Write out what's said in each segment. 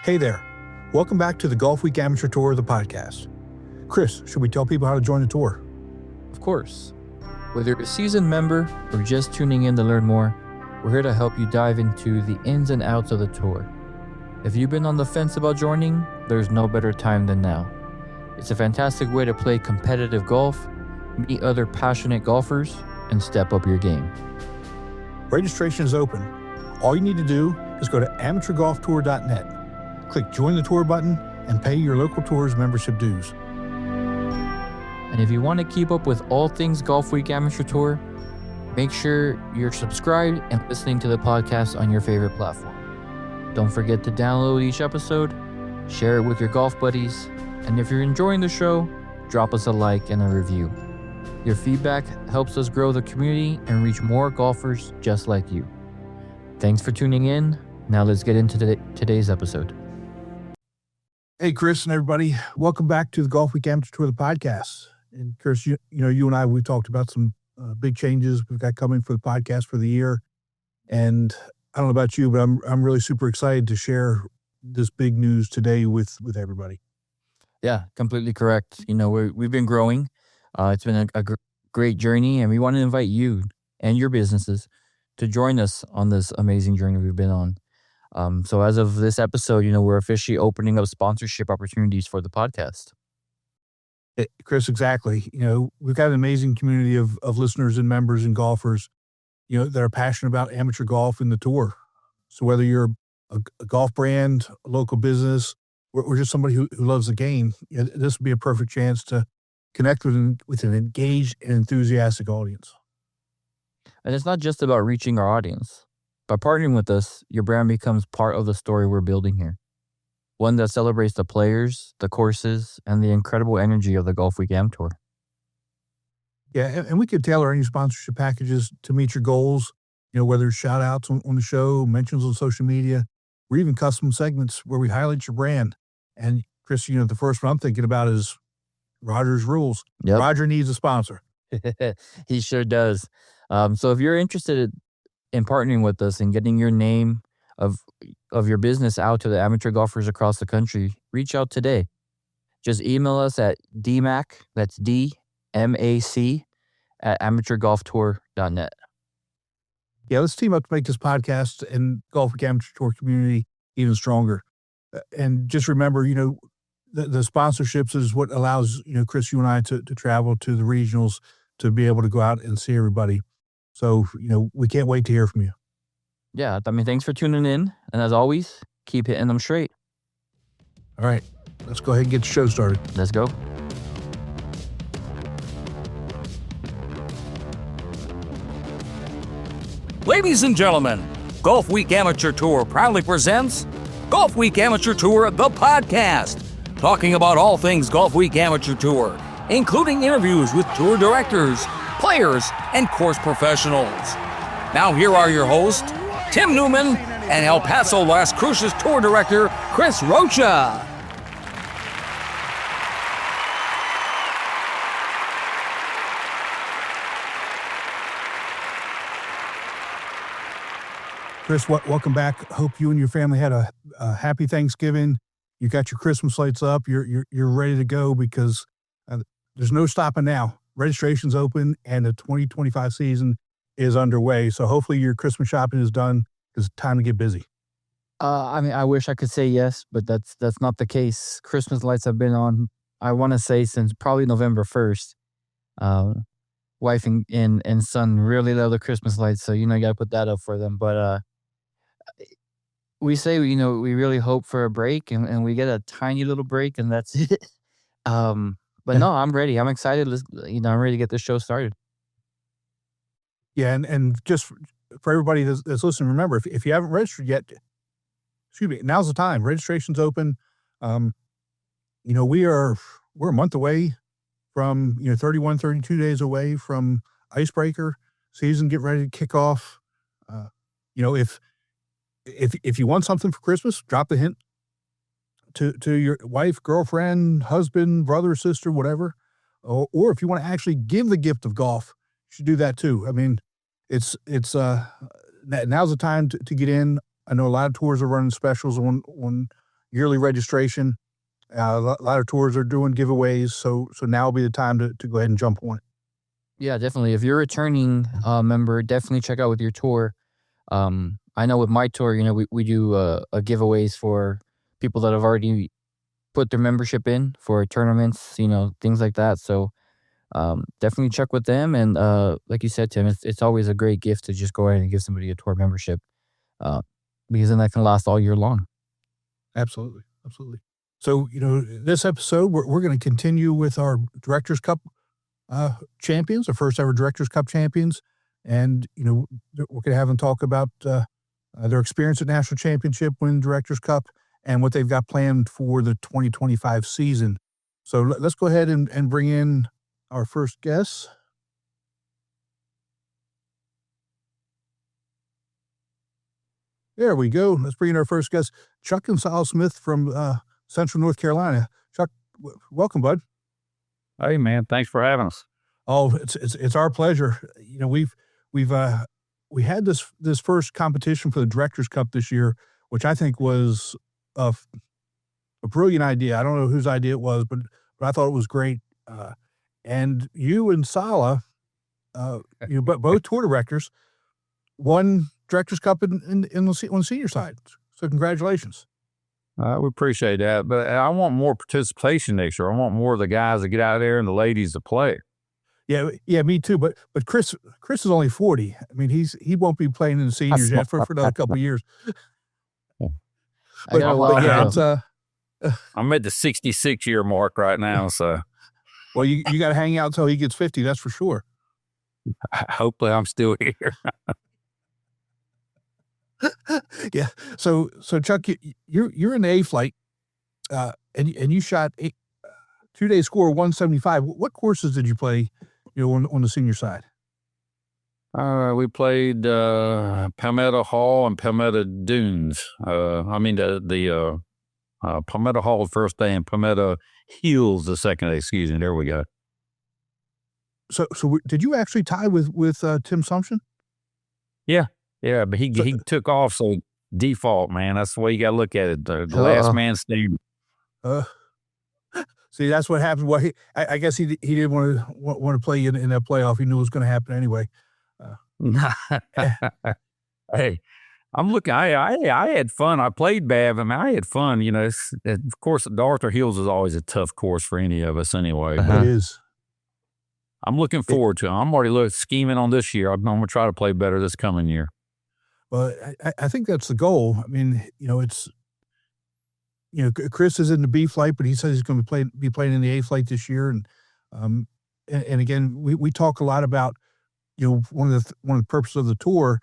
Hey there. Welcome back to the Golfweek Amateur Tour, the podcast. Chris, should we tell people how to join the tour? Of course. Whether you're a seasoned member or just tuning in to learn more, we're here to help you dive into the ins and outs of the tour. If you've been on the fence about joining, there's no better time than now. It's a fantastic way to play competitive golf, meet other passionate golfers, and step up your game. Registration is open. All you need to do is go to amateurgolftour.net. Click Join the Tour button and pay your local tour's membership dues. And if you want to keep up with all things Golfweek Amateur Tour, make sure you're subscribed and listening to the podcast on your favorite platform. Don't forget to download each episode, share it with your golf buddies, and if you're enjoying the show, drop us a like and a review. Your feedback helps us grow the community and reach more golfers just like you. Thanks for tuning in. Now let's get into today's episode. Hey, Chris and everybody. Welcome back to the Golfweek Amateur Tour, the podcast. And Chris, you and I, we talked about some big changes we've got coming for the podcast for the year. And I don't know about you, but I'm really super excited to share this big news today with everybody. Yeah, completely correct. We've been growing. It's been a great journey, and we want to invite you and your businesses to join us on this amazing journey we've been on. So as of this episode, we're officially opening up sponsorship opportunities for the podcast. Chris, exactly. We've got an amazing community of listeners and members and golfers, that are passionate about amateur golf and the tour. So whether you're a golf brand, a local business, or just somebody who loves the game, this would be a perfect chance to connect with an engaged and enthusiastic audience. And it's not just about reaching our audience. By partnering with us, your brand becomes part of the story we're building here. One that celebrates the players, the courses, and the incredible energy of the Golfweek Amateur Tour. Yeah, and we could tailor any sponsorship packages to meet your goals, whether it's shout outs on the show, mentions on social media, or even custom segments where we highlight your brand. And Chris, the first one I'm thinking about is Roger's Rules. Yep. Roger needs a sponsor. He sure does. So if you're interested in partnering with us and getting your name of your business out to the amateur golfers across the country, reach out today. Just email us at dmac, that's DMAC, at amateurgolftour.net. Yeah, let's team up to make this podcast and Golfweek Amateur Tour community even stronger. And just remember, the sponsorships is what allows, Chris, you and I to travel to the regionals to be able to go out and see everybody. So, we can't wait to hear from you. Yeah, thanks for tuning in. And as always, keep hitting them straight. All right, let's go ahead and get the show started. Let's go. Ladies and gentlemen, Golfweek Amateur Tour proudly presents Golfweek Amateur Tour, the podcast, talking about all things Golfweek Amateur Tour, including interviews with tour directors, players, and course professionals. Now here are your hosts, Tim Newman and El Paso Las Cruces Tour Director, Chris Rocha. Chris, welcome back. Hope you and your family had a happy Thanksgiving. You got your Christmas lights up. You're ready to go because there's no stopping now. Registration's open and the 2025 season is underway. So hopefully your Christmas shopping is done because it's time to get busy. I wish I could say yes, but that's not the case. Christmas lights have been on, I want to say, since probably November 1st. Wife and son really love the Christmas lights, so you got to put that up for them. But we say, we really hope for a break, and we get a tiny little break, and that's it. But no, I'm ready. I'm excited. I'm ready to get this show started. Yeah, and just for everybody that's listening, remember, if you haven't registered yet, now's the time. Registration's open. We're a month away from 31, 32 days away from Icebreaker season. Get ready to kick off. If you want something for Christmas, drop the hint to your wife, girlfriend, husband, brother, sister, whatever. Or if you want to actually give the gift of golf, you should do that too. I mean, it's now's the time to get in. I know a lot of tours are running specials on yearly registration. A lot of tours are doing giveaways, so now will be the time to go ahead and jump on it. Yeah, definitely. If you're a returning member, definitely check out with your tour. I know with my tour, we do a giveaways for people that have already put their membership in for tournaments, things like that. So definitely check with them. And like you said, Tim, it's always a great gift to just go ahead and give somebody a tour membership because then that can last all year long. Absolutely. Absolutely. So, this episode, we're going to continue with our Directors Cup champions, our first ever Directors Cup champions. And, we're going to have them talk about their experience at National Championship, winning Directors Cup, and what they've got planned for the 2025 season. So let's go ahead and bring in our first guest. There we go. Let's bring in our first guest, Chuck and Sola Smith from Central North Carolina. Chuck, welcome, bud. Hey, man, thanks for having us. Oh, it's our pleasure. We had this first competition for the Directors Cup this year, which I think was a brilliant idea. I don't know whose idea it was, but I thought it was great. And you and Sola, both tour directors, won Directors Cup on the senior side. So congratulations. We appreciate that, but I want more participation next year. I want more of the guys to get out there and the ladies to play. Yeah, me too. But Chris is only 40. I mean, he won't be playing in the seniors yet for another couple of years. I'm at the 66-year mark right now, so. Well, you got to hang out till he gets 50. That's for sure. Hopefully, I'm still here. Yeah. So Chuck, you're in the A flight, and you shot 2-day score 175. What courses did you play? On the senior side. We played Palmetto Hall and Palmetto Dunes. The Palmetto Hall the first day and Palmetto Hills the second day. Excuse me. There we go. So did you actually tie with Tim Sumption? Yeah, but he took off, so default, man. That's the way you got to look at it. The last man standing. See, that's what happened. Well, I guess he didn't want to play in that playoff. He knew it was going to happen anyway. Hey, I'm looking. I had fun. I played bad. I mean, I had fun. Of course, the Arthur Hills is always a tough course for any of us anyway. It is. I'm looking forward to it. I'm already scheming on this year. I'm going to try to play better this coming year. Well, I think that's the goal. I mean, it's. Chris is in the B flight, but he says he's going to be playing in the A flight this year. And again, we talk a lot about, one of the purposes of the tour,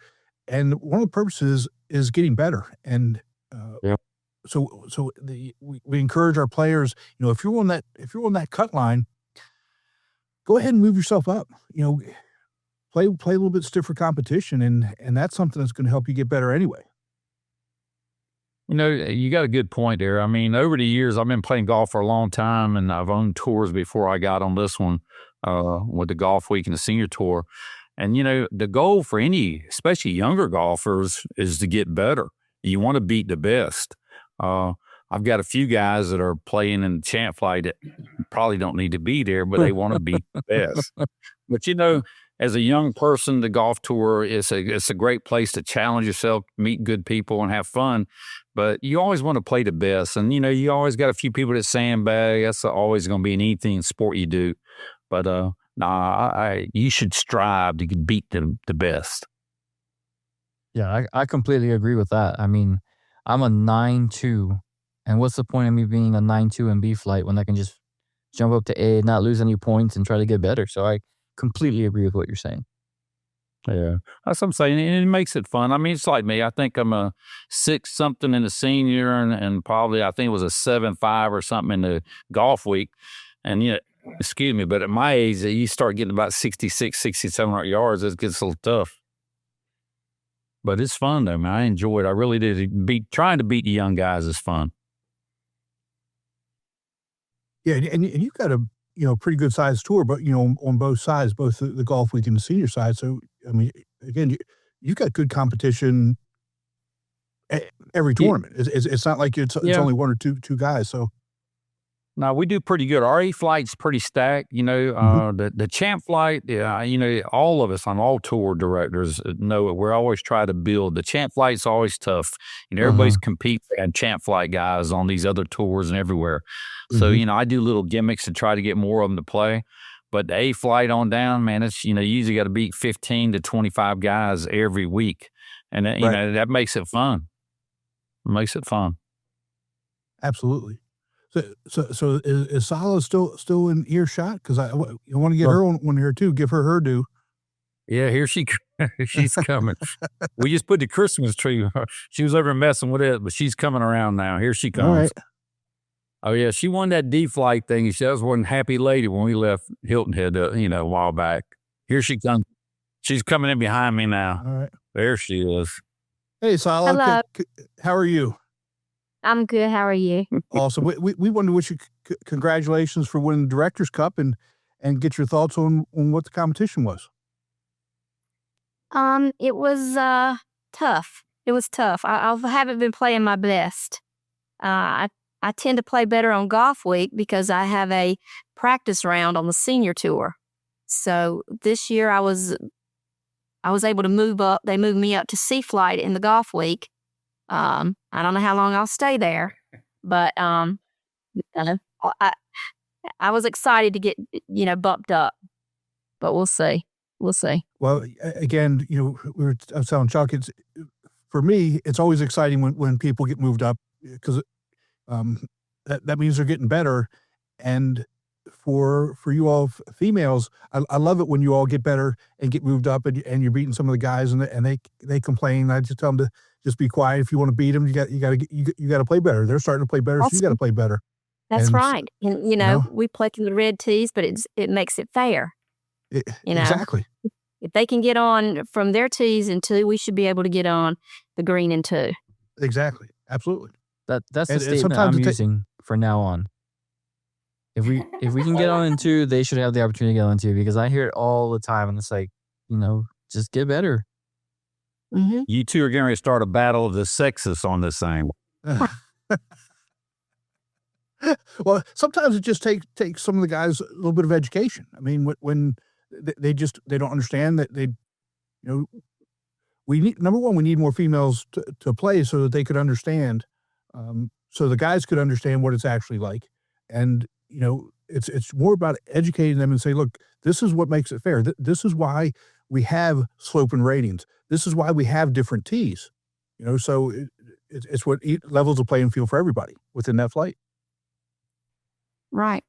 and one of the purposes is getting better. And so we encourage our players, if you're on that cut line, go ahead and move yourself up. Play a little bit stiffer competition, and that's something that's going to help you get better anyway. You got a good point there. I mean, over the years, I've been playing golf for a long time, and I've owned tours before I got on this one with the Golfweek and the Senior Tour. And, the goal for any, especially younger golfers, is to get better. You want to beat the best. I've got a few guys that are playing in the champ flight that probably don't need to be there, but they want to beat the best. But, as a young person, the golf tour it's a great place to challenge yourself, meet good people, and have fun. But you always want to play the best, and you always got a few people that sandbag. That's always going to be in anything sport you do. But you should strive to beat the best. Yeah, I completely agree with that. I mean, I'm a 9-2, and what's the point of me being a 9-2 in B flight when I can just jump up to A, not lose any points, and try to get better? So I completely agree with what you're saying. Yeah, that's what I'm saying. And it makes it fun. I mean, it's like me. I think I'm a 6-something in the senior and probably I think it was a 7.5 or something in the Golfweek. And, excuse me, but at my age, you start getting about 66, 6,700 yards. It gets a little tough. But it's fun, though, man. I enjoy it. I really did. Trying to beat the young guys is fun. Yeah, and you've got a pretty good sized tour, but on both sides, both the Golfweek and the senior side. So I mean, again, you've got good competition every tournament. It's not like it's only one or two guys. So no, we do pretty good. Our A flight's pretty stacked. The champ flight, all of us on all tour directors know it. We're always trying to build. The champ flight's always tough. Everybody's competing and champ flight guys on these other tours and everywhere. So, I do little gimmicks to try to get more of them to play. But the A flight on down, man, it's, you usually got to beat 15 to 25 guys every week. And, that makes it fun. It makes it fun. Absolutely. So is Sola still in earshot? Because I want to get her one here too. Give her due. Yeah, here she's coming. We just put the Christmas tree. She was over messing with it, but she's coming around now. Here she comes. All right. Oh yeah, she won that D flight thing. She was one happy lady when we left Hilton Head, a while back. Here she comes. She's coming in behind me now. All right. There she is. Hey, Sola. Hello. How are you? I'm good. How are you? Awesome. We wanted to wish you congratulations for winning the Directors Cup and get your thoughts on what the competition was. It was tough. It was tough. I haven't been playing my best. I tend to play better on Golfweek because I have a practice round on the senior tour. So this year I was able to move up. They moved me up to C flight in the Golfweek. I don't know how long I'll stay there, but I was excited to get bumped up, but we'll see. We'll see. Well, again, I was telling Chuck, for me, it's always exciting when people get moved up because that means they're getting better. And for you all females, I love it when you all get better and get moved up and you're beating some of the guys and they complain. I just tell them to just be quiet. If you want to beat them, you got to play better. They're starting to play better, so you got to play better. That's right. And we play through the red tees, but it makes it fair. Exactly. If they can get on from their tees in 2, we should be able to get on the green in 2. Exactly. Absolutely. That's the statement I'm using for now on. If we can get on in 2, they should have the opportunity to get on in 2 because I hear it all the time and it's like, just get better. Mm-hmm. You two are going to start a battle of the sexes on this thing. Well, sometimes it just takes some of the guys a little bit of education. I mean, when they don't understand that we need, number one, we need more females to play so that they could understand, so the guys could understand what it's actually like. And, it's more about educating them and say, look, this is what makes it fair. This is why we have sloping ratings. This is why we have different tees, so it's what levels the playing field for everybody within that flight. Right.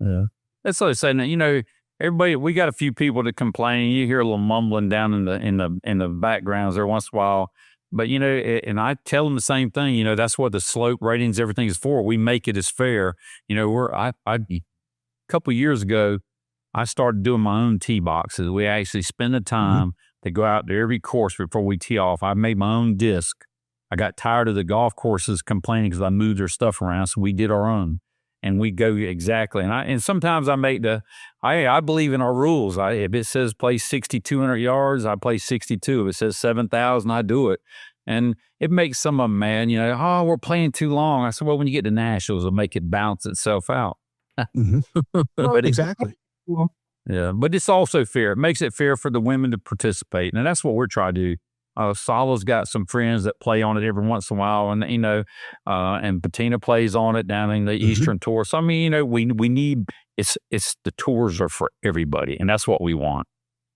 Yeah. That's what I say. Everybody, we got a few people that complain. You hear a little mumbling down in the backgrounds there once in a while. But, and I tell them the same thing, that's what the slope ratings, everything is for. We make it as fair. A couple of years ago, I started doing my own tee boxes. We actually spend the time to go out to every course before we tee off. I made my own disc. I got tired of the golf courses complaining because I moved their stuff around. So we did our own. And we go exactly. And sometimes I make I believe in our rules. If it says play 6,200 yards, I play 62. If it says 7,000, I do it. And it makes some of them mad, we're playing too long. I said, well, when you get to nationals, it'll make it balance itself out. But exactly. Yeah, but it's also fair. It makes it fair for the women to participate. And that's what we're trying to do. Sola's got some friends that play on it every once in a while, and and Patina plays on it down in the Eastern Tour. So I mean, we need it's the tours are for everybody, and that's what we want.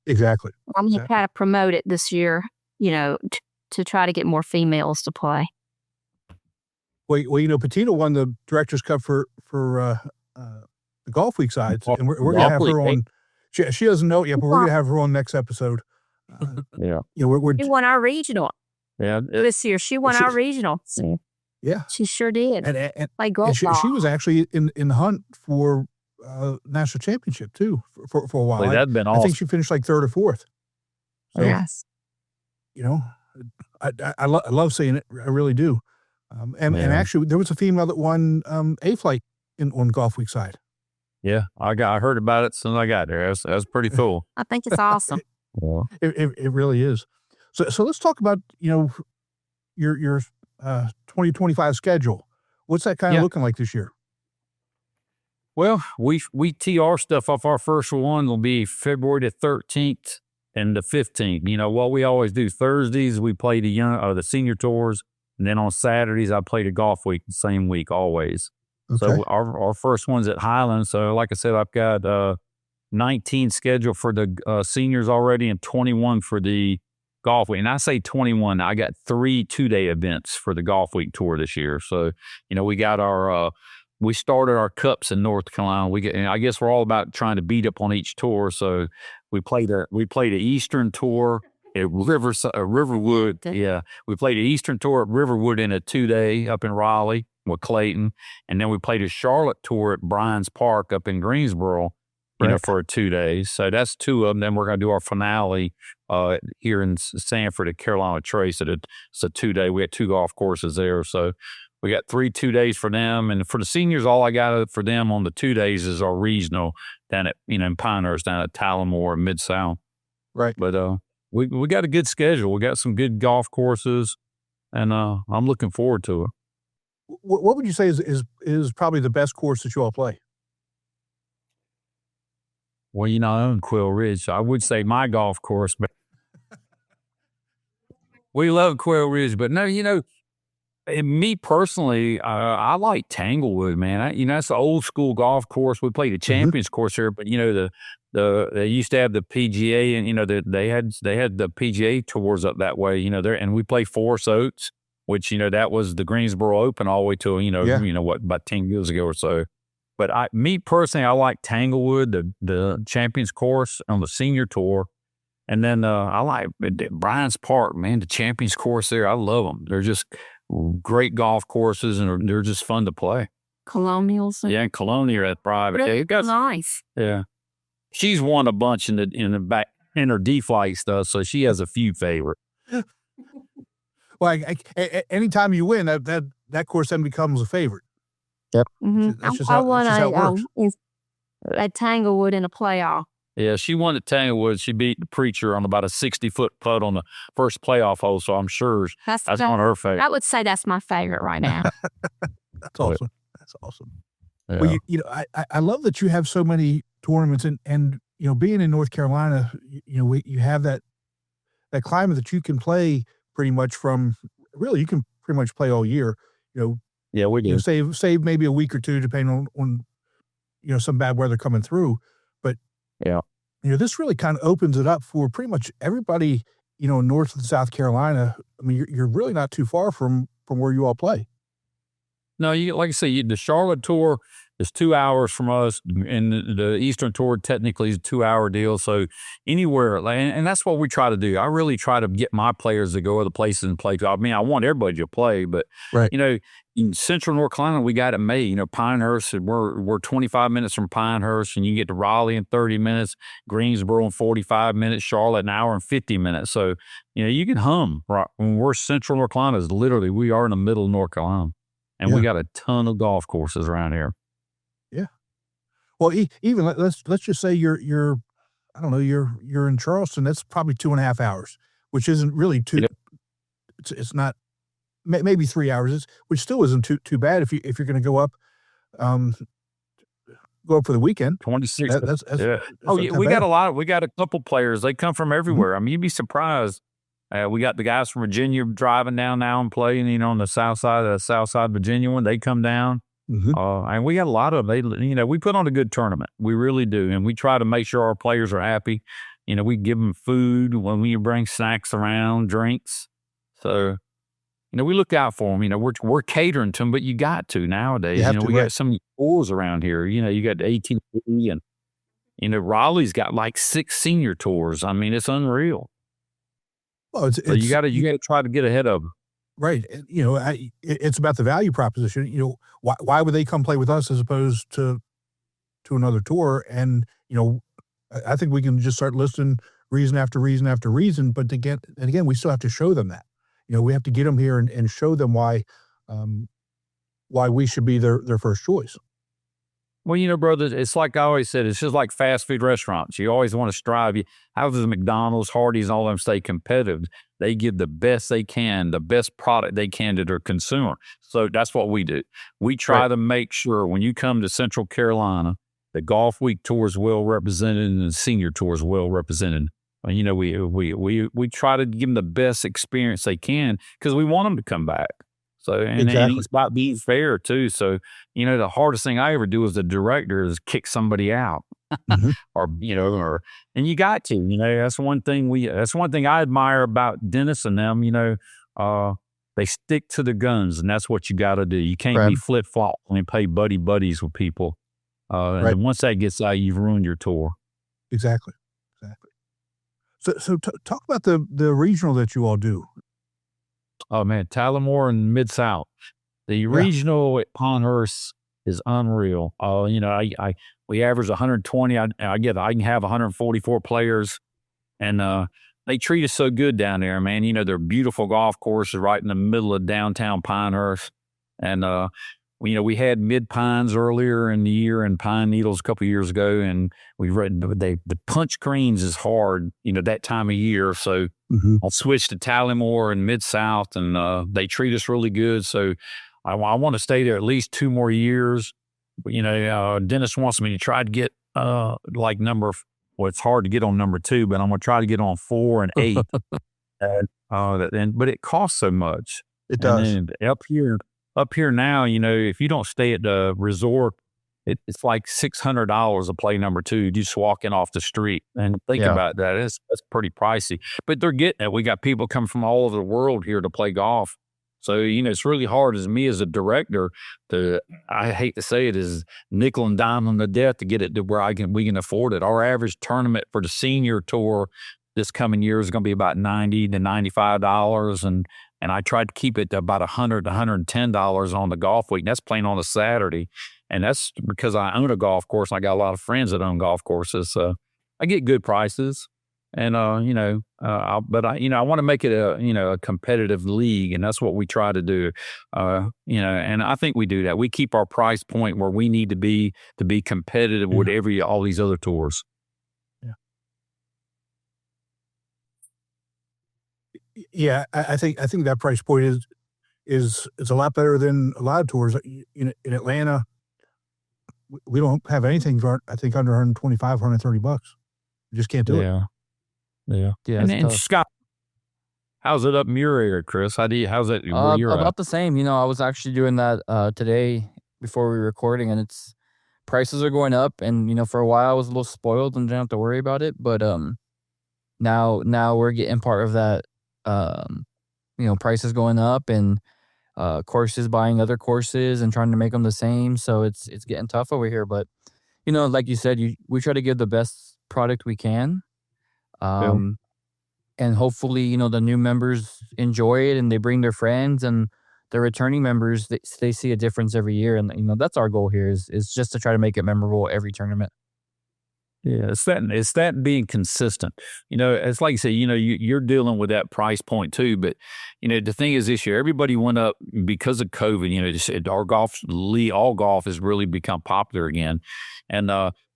Exactly. I'm going to try to promote it this year, to try to get more females to play. Well, Patina won the Directors Cup for the Golfweek side, and we're going to have her on. She doesn't know it yet, but we're going to have her on next episode. Yeah. She won our regional. Yeah. This year. She won our regional. Yeah. She sure did. And Like golf. she was actually in the hunt for national championship too for a while. That'd been awesome. I think she finished like 3rd or 4th. So, yes. I love seeing it. I really do. And actually there was a female that won A flight on Golfweek side. Yeah. I heard about it as soon as I got there. That was pretty cool. I think it's awesome. Yeah. It really is. So let's talk about, your 2025 schedule. What's that kind of looking like this year? Well, we tee our stuff off. Our first one will be February the 13th and the 15th. You know, what we always do, Thursdays we play the senior tours, and then on Saturdays I play the Golfweek the same week always. Okay. So our first one's at Highland. So like I said, I've got 19 scheduled for the seniors already and 21 for the Golfweek. And I say 21, I got 3 2-day events for the Golfweek tour this year. So, you know, we got we started our cups in North Carolina. And I guess we're all about trying to beat up on each tour. So we played the Eastern Tour at Riverwood. Yeah, we played the Eastern Tour at Riverwood in a 2-day up in Raleigh with Clayton, and then we played a Charlotte Tour at Bryans Park up in Greensboro. You know, for 2 days. So that's 2 of them. Then we're going to do our finale here in Sanford at Carolina Trace. It's a 2-day. We had 2 golf courses there. So we got 3 2 days for them. And for the seniors, all I got for them on the 2 days is our regional down at, in Pinehurst, down at Tullamore and Mid-South. Right. But we got a good schedule. We got some good golf courses, and I'm looking forward to it. What would you say is probably the best course that you all play? Well, I own Quail Ridge, so I would say my golf course, but we love Quail Ridge. But no, me personally, I like Tanglewood, man. That's an old school golf course. We played the Champions course here, but they used to have the PGA, and they had the PGA tours up that way. There, and we play Forest Oaks, which that was the Greensboro Open all the way to about 10 years ago or so. But me personally, I like Tanglewood, the Champions course on the senior tour. And then I like Bryans Park, man, the Champions course there. I love them. They're just great golf courses, and they're just fun to play. Colonials. Yeah, Colonial at private. Really nice. Yeah. She's won a bunch in the back in her D-flight stuff, so she has a few favorites. Well, anytime you win, that course then becomes a favorite. Yep. That's just how it works. At Tanglewood in a playoff. Yeah, she won at Tanglewood. She beat the Preacher on about a 60-foot putt on the first playoff hole, so I'm sure that's one of her favorites. I would say that's my favorite right now. That's awesome. That's awesome. Yeah. Well, I love that you have so many tournaments, and being in North Carolina, you have that climate that you can play pretty much from. Really, you can pretty much play all year. Yeah, we do. Save maybe a week or two depending on some bad weather coming through. But this really kind of opens it up for pretty much everybody, in North and South Carolina. I mean, you're really not too far from where you all play. No, like I say, the Charlotte Tour is 2 hours from us, and the Eastern Tour technically is a 2-hour deal. So anywhere, and that's what we try to do. I really try to get my players to go other places and play. I mean, I want everybody to play, but in Central North Carolina, we got it made. Pinehurst, we're 25 minutes from Pinehurst, and you get to Raleigh in 30 minutes, Greensboro in 45 minutes, Charlotte an hour and 50 minutes. So you can hum. Right when we're Central North Carolina, is literally we are in the middle of North Carolina, and we got a ton of golf courses around here. Yeah. Well, even let's just say you're I don't know, you're in Charleston. That's probably 2.5 hours, which isn't really too. It's not maybe 3 hours, which still isn't too bad if you're going to go up for the weekend. 26. That's we got a couple players. They come from everywhere. I mean, you'd be surprised. We got the guys from Virginia driving down now and playing. On the south side of the Southside Virginia one, they come down. And we got a lot of them. We put on a good tournament. We really do. And we try to make sure our players are happy. We give them food when we bring snacks around, drinks. So, we look out for them. We're catering to them, but you got to nowadays. We got some tours around here. You got the ATP and, Raleigh's got like 6 senior tours. I mean, it's unreal. Well, so you got to try to get ahead of them. Right. It's about the value proposition. Why would they come play with us as opposed to another tour? And, I think we can just start listing reason after reason after reason. But again, we still have to show them that. We have to get them here and show them why we should be their first choice. Well, brother, it's like I always said, it's just like fast food restaurants. You always want to strive. How does McDonald's, Hardee's, and all them stay competitive? They give the best they can, the best product they can to their consumer. So that's what we do. We try to make sure when you come to Central Carolina, the Golf Week Tour is well represented and the Senior Tour is well represented. We try to give them the best experience they can because we want them to come back. So, and it's about being fair too. So, the hardest thing I ever do as a director is kick somebody out and you got to, that's one thing I admire about Dennis and them, they stick to the guns and that's what you got to do. You can't be flip flop and play buddies with people. And once that gets out, you've ruined your tour. Exactly. So talk about the regional that you all do. Oh man, Tullamore and Mid-South. The regional at Pinehurst is unreal. We average 120. I can have 144 players, and they treat us so good down there, man. They're beautiful golf courses right in the middle of downtown Pinehurst, and we had Mid Pines earlier in the year and Pine Needles a couple of years ago, and the punch greens is hard, that time of year. So I'll switch to Tullamore and Mid-South, and they treat us really good. So I want to stay there at least 2 more years. Dennis wants me to try to get it's hard to get on number 2, but I'm going to try to get on 4 and 8. But it costs so much. It does. And up here now, if you don't stay at the resort, it's like $600 to play number 2, just walking off the street. And think about that. That's pretty pricey. But they're getting it. We got people coming from all over the world here to play golf. So, it's really hard as a director I hate to say it, is nickel and dime to death to get it to where we can afford it. Our average tournament for the Senior Tour this coming year is going to be about $90 to $95. And I tried to keep it to about $100 to $110 on the Golf Week. And that's playing on a Saturday. And that's because I own a golf course and I got a lot of friends that own golf courses. So I get good prices. And, I want to make it a competitive league. And that's what we try to do. And I think we do that. We keep our price point where we need to be competitive with all these other tours. Yeah, I think that price point is a lot better than a lot of tours. In Atlanta, we don't have anything for, I think, under $125, $130. You just can't do it. Yeah. And Scott, how's it up in your area, Chris? How's it where you're about at? the same. I was actually doing that today before we were recording, and prices are going up. And for a while I was a little spoiled and didn't have to worry about it. But now we're getting part of that. Prices going up and courses buying other courses and trying to make them the same. So it's getting tough over here. But like you said, we try to give the best product we can. And hopefully, the new members enjoy it and they bring their friends, and the returning members, they see a difference every year. And, that's our goal here is just to try to make it memorable every tournament. Yeah, it's that being consistent. It's like you say, you're dealing with that price point too. But, the thing is this year, everybody went up because of COVID. All golf has really become popular again. And,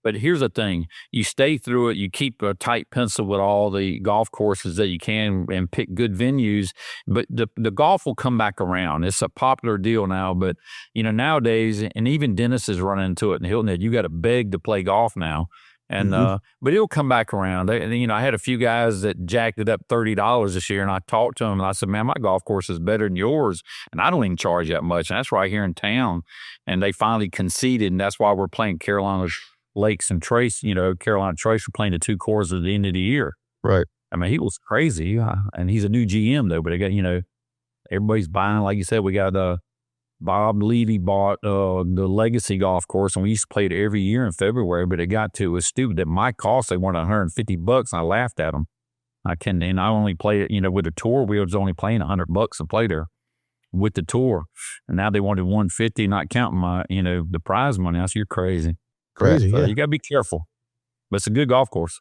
but here's the thing, you stay through it, you keep a tight pencil with all the golf courses that you can and pick good venues, but the golf will come back around. It's a popular deal now, but, nowadays, and even Dennis is running into it in Hilton Head, you got to beg to play golf now. And but it'll come back around. I had a few guys that jacked it up $30 this year, and I talked to them, and I said, "Man, my golf course is better than yours, and I don't even charge that much, and that's right here in town." And they finally conceded, and that's why we're playing Carolina Lakes and Trace. Carolina Trace, we're playing the 2 courses at the end of the year. Right. I mean, he was crazy, and he's a new GM though. But I got everybody's buying. Like you said, we got Bob Levy bought the Legacy golf course, and we used to play it every year in February, but it was stupid that my cost, they wanted $150, and I laughed at them. I only played it, with the tour, we was only playing $100 to play there with the tour. And now they wanted $150, not counting my, the prize money. I said, you're crazy. Crazy, So yeah. you got to be careful, but it's a good golf course.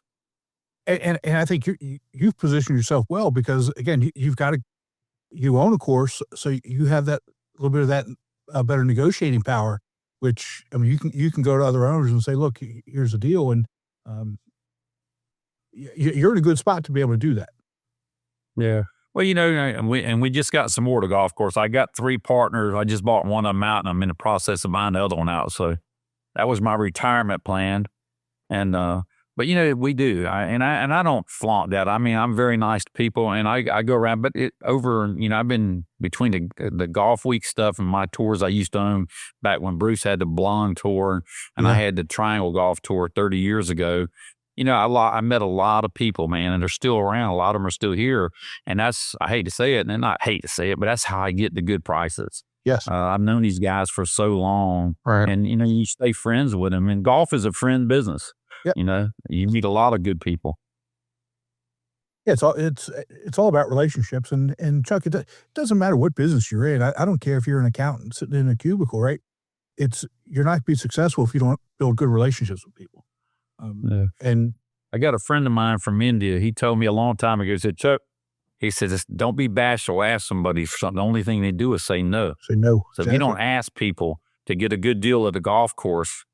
And I think you've positioned yourself well because, again, you own a course, so you have that little bit of that better negotiating power. which, I mean, you can go to other owners and say, look, here's the deal. And you're in a good spot to be able to do that. Yeah. Well, and we just got some more to golf course. I got 3 partners. I just bought one of them out, and I'm in the process of buying the other one out. So that was my retirement plan. And but we do. I don't flaunt that. I mean, I'm very nice to people, and I go around. But I've been between the golf week stuff and my tours I used to own back when Bruce had the Blonde Tour, and I had the Triangle Golf Tour 30 years ago. I met a lot of people, man, and they're still around. A lot of them are still here. And I hate to say it, and not hate to say it, but that's how I get the good prices. Yes. I've known these guys for so long. Right. And, you stay friends with them. And golf is a friend business. Yep. You meet a lot of good people. Yeah, it's all about relationships. And Chuck, it doesn't matter what business you're in. I don't care if you're an accountant sitting in a cubicle, right? You're not going to be successful if you don't build good relationships with people. And I got a friend of mine from India. He told me a long time ago, he said, Chuck, he said, don't be bashful. Ask somebody for something. The only thing they do is say no. Say no. So if you don't ask people to get a good deal at the golf course,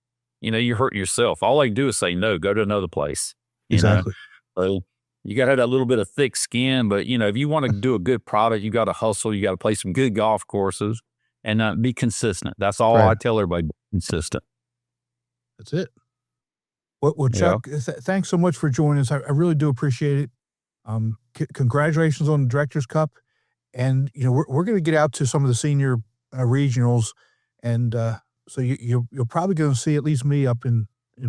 you're hurting yourself. All they do is say no, go to another place. Exactly. So you got to have that little bit of thick skin. But, if you want to do a good product, you got to hustle. You got to play some good golf courses and be consistent. That's all I tell everybody, be consistent. That's it. Well, Chuck, thanks so much for joining us. I really do appreciate it. Congratulations on the Directors Cup. And, we're going to get out to some of the senior regionals. And so you're probably going to see at least me up in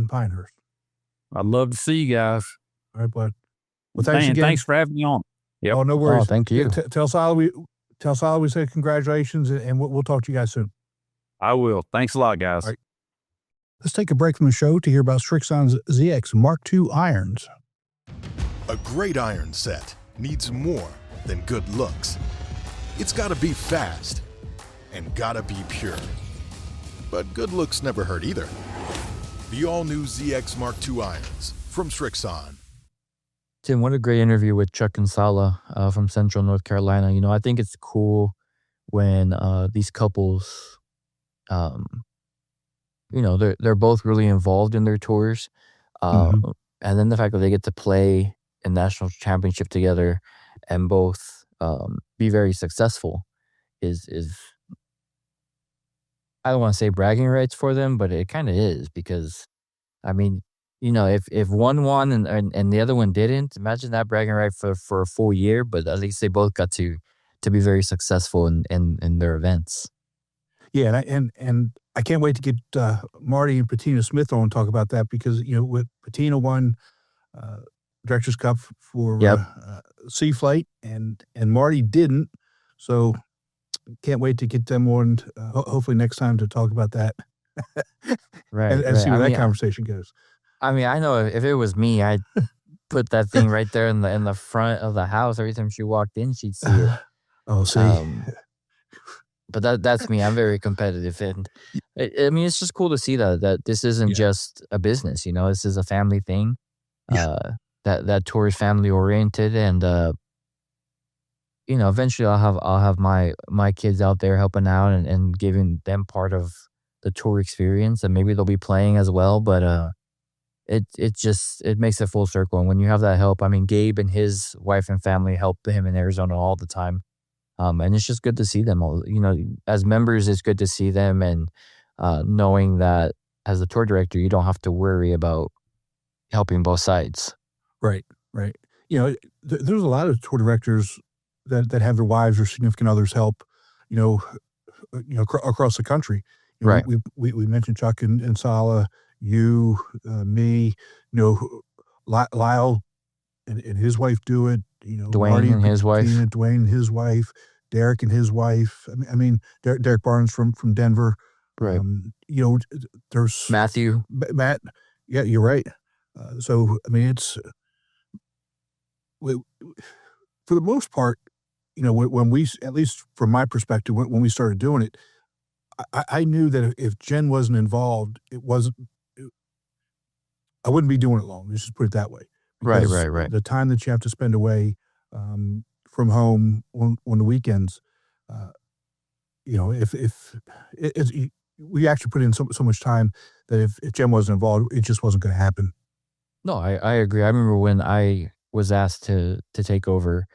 Pinehurst. I'd love to see you guys. All right, bud. Well, thanks again. Thanks for having me on. Yep. Oh, no worries. Oh, thank you. Tell Sola we say congratulations, and we'll talk to you guys soon. I will. Thanks a lot, guys. All right. Let's take a break from the show to hear about Srixon's ZX Mark II irons. A great iron set needs more than good looks. It's got to be fast and got to be pure. But good looks never hurt either. The all-new ZX Mark II irons from Srixon. Tim, what a great interview with Chuck and Sola from Central North Carolina. I think it's cool when these couples, they're both really involved in their tours. And then the fact that they get to play a national championship together and both be very successful is I don't want to say bragging rights for them, but it kind of is because, if one won and the other one didn't, imagine that bragging right for a full year, but at least they both got to be very successful in their events. Yeah, and I can't wait to get Marty and Patina Smith on and talk about that because, with Patina won Directors Cup for Sea Flight and Marty didn't. So can't wait to get them on hopefully next time to talk about that. Right. and see where that conversation goes. I know if it was me, I'd put that thing right there in the front of the house. Every time she walked in, she'd see it. Oh, see. But that's me. I'm very competitive, and it's just cool to see that this isn't just a business. This is a family thing. Yeah. That tour is family oriented, and eventually I'll have my kids out there helping out and giving them part of the tour experience, and maybe they'll be playing as well. But it makes it full circle, and when you have that help, Gabe and his wife and family help him in Arizona all the time. And it's just good to see them all. As members, it's good to see them, and knowing that as a tour director, you don't have to worry about helping both sides. Right. There's a lot of tour directors that have their wives or significant others help, across the country. Right. We mentioned Chuck and Sola, you, me, Lyle and his wife do it. Dwayne Marty and his wife. Dwayne and his wife. Derek and his wife. Derek Barnes from Denver. Right. There's Matthew. Matt. Yeah, you're right. So it's for the most part, when we, at least from my perspective, when we started doing it, I knew that if Jen wasn't involved, I wouldn't be doing it long. Let's just put it that way. Right. The time that you have to spend away from home on the weekends, if we actually put in so much time that if Jen wasn't involved, it just wasn't going to happen. No, I agree. I remember when I was asked to take over,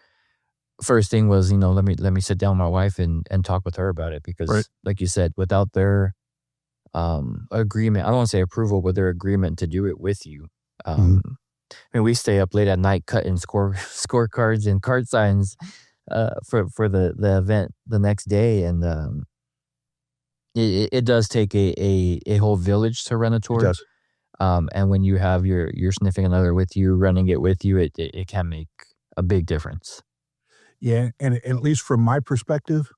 first thing was, let me sit down with my wife and talk with her about it, because Right. like you said, without their agreement, I don't want to say approval, but their agreement to do it with you. I mean, we stay up late at night cutting scorecards and card signs for the event the next day, and it does take a whole village to run a It tour. does. And when you have your significant other with you, running it with you, it can make a big difference. Yeah, and at least from my perspective,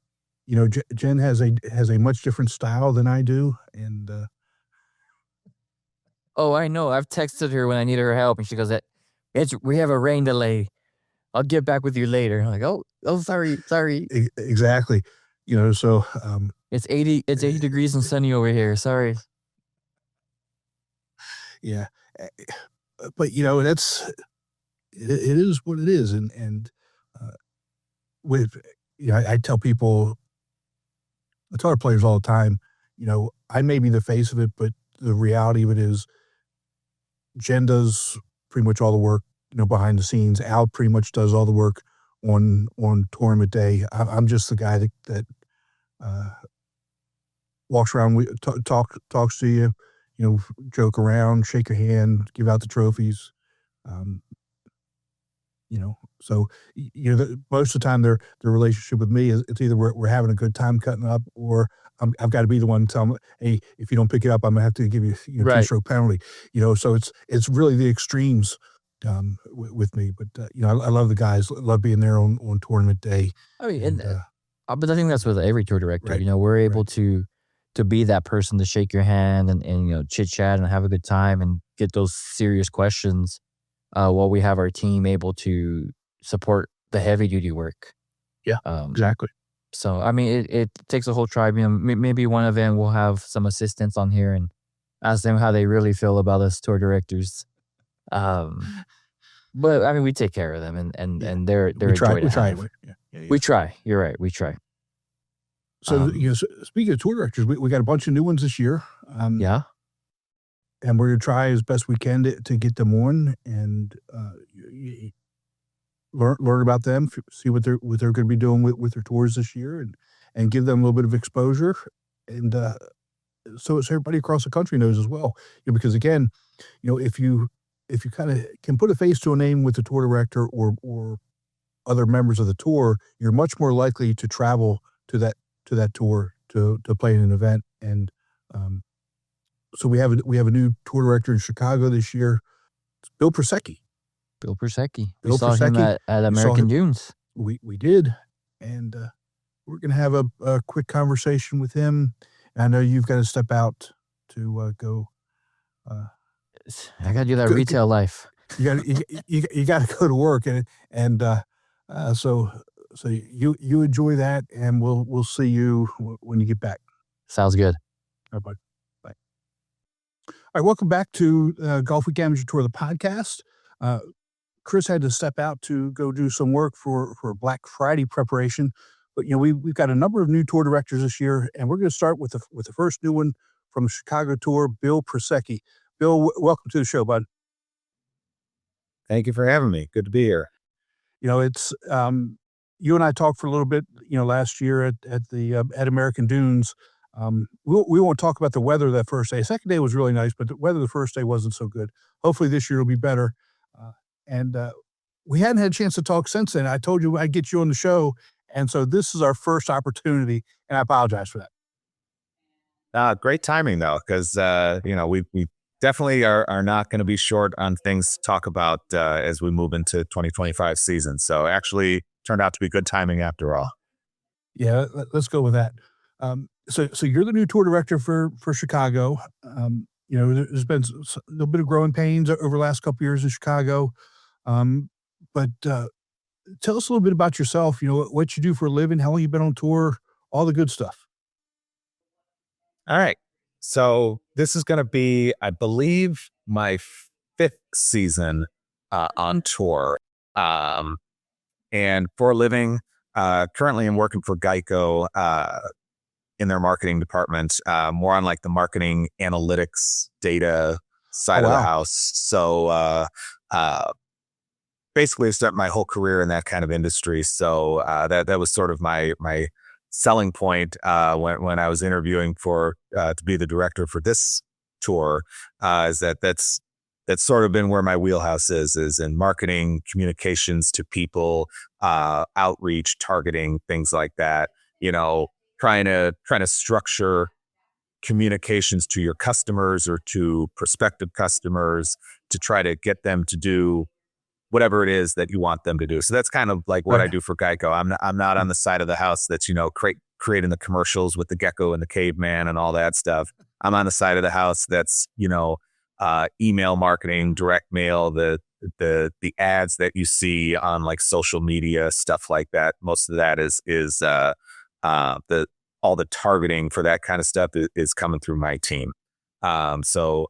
Jen has a much different style than I do, and Oh, I know. I've texted her when I need her help, and she goes, we have a rain delay. I'll get back with you later." I'm like, oh, sorry. exactly, so It's 80 degrees and sunny over here. Sorry. yeah, but that's it is what it is, and with I tell people, I tell our players all the time, I may be the face of it, but the reality of it is Jen does pretty much all the work, behind the scenes. Al pretty much does all the work on tournament day. I'm just the guy that walks around, talks to you, joke around, shake your hand, give out the trophies. So most of the time their relationship with me is, it's either we're having a good time cutting up, or I've got to be the one to tell them, hey, if you don't pick it up, I'm gonna have to give you Right. 2-stroke penalty. So it's really the extremes with me. But I love the guys, love being there on tournament day. I mean, but I think that's with every tour director. Right, We're able to be that person to shake your hand and chit chat and have a good time and get those serious questions, while we have our team able to support the heavy duty work. Yeah, exactly. So I mean, it takes a whole tribe. Maybe one of them will have some assistants on here and ask them how they really feel about us tour directors. But I mean, we take care of them, and they're a joy to have. Anyway. Yeah. We try. You're right. We try. So speaking of tour directors, we got a bunch of new ones this year. Yeah. And we're going to try as best we can to get them on and learn about them, see what they're going to be doing with their tours this year, and give them a little bit of exposure, and so everybody across the country knows as well. Because again, if you kind of can put a face to a name with the tour director or other members of the tour, you're much more likely to travel to that tour to play in an event. And so we have a new tour director in Chicago this year. It's Bill Prosecky. We saw him at American Dunes. We did, and we're going to have a quick conversation with him. And I know you've got to step out to go. I got to do that retail life. You got to go to work, and so you enjoy that, and we'll see you when you get back. Sounds good. All right, bud. Bye. All right, welcome back to Golfweek Amateur Tour, the podcast. Chris had to step out to go do some work for Black Friday preparation, but we've got a number of new tour directors this year, and we're going to start with the first new one from the Chicago Tour, Bill Prosecky. Bill, welcome to the show, bud. Thank you for having me. Good to be here. It's you and I talked for a little bit, last year at American Dunes. We won't talk about the weather that first day. The second day was really nice, but the weather the first day wasn't so good. Hopefully this year will be better. And we hadn't had a chance to talk since then. I told you I'd get you on the show, and so this is our first opportunity, and I apologize for that. Great timing though, because we definitely are not going to be short on things to talk about as we move into 2025 season. So actually turned out to be good timing after all. Yeah, let's go with that. So you're the new tour director for Chicago. There's been a little bit of growing pains over the last couple of years in Chicago. But tell us a little bit about yourself, what you do for a living, how long you've been on tour, all the good stuff. All right. So this is going to be, I believe, my 5th season on tour. And for a living, currently I'm working for Geico in their marketing department, more on like the marketing analytics data side of the house. So basically I spent my whole career in that kind of industry. So that was sort of my selling point when I was interviewing for to be the director for this tour, is that's sort of been where my wheelhouse is in marketing, communications to people, outreach, targeting, things like that. Trying to structure communications to your customers or to prospective customers to try to get them to do whatever it is that you want them to do. So that's kind of like what I do for Geico. I'm not on the side of the house that's, creating the commercials with the gecko and the caveman and all that stuff. I'm on the side of the house that's, email marketing, direct mail, the ads that you see on like social media, stuff like that. Most of that is all the targeting for that kind of stuff is coming through my team. So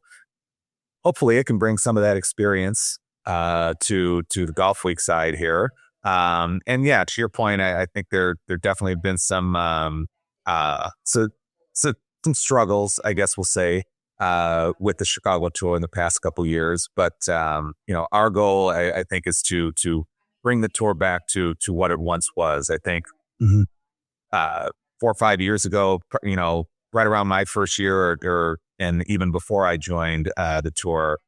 hopefully it can bring some of that experience to the Golf Week side here. And yeah, to your point, I think there definitely have been some struggles, I guess we'll say, with the Chicago tour in the past couple years. But our goal, I think, is to bring the tour back to what it once was. I think 4 or 5 years ago, right around my first year, or and even before I joined the tour,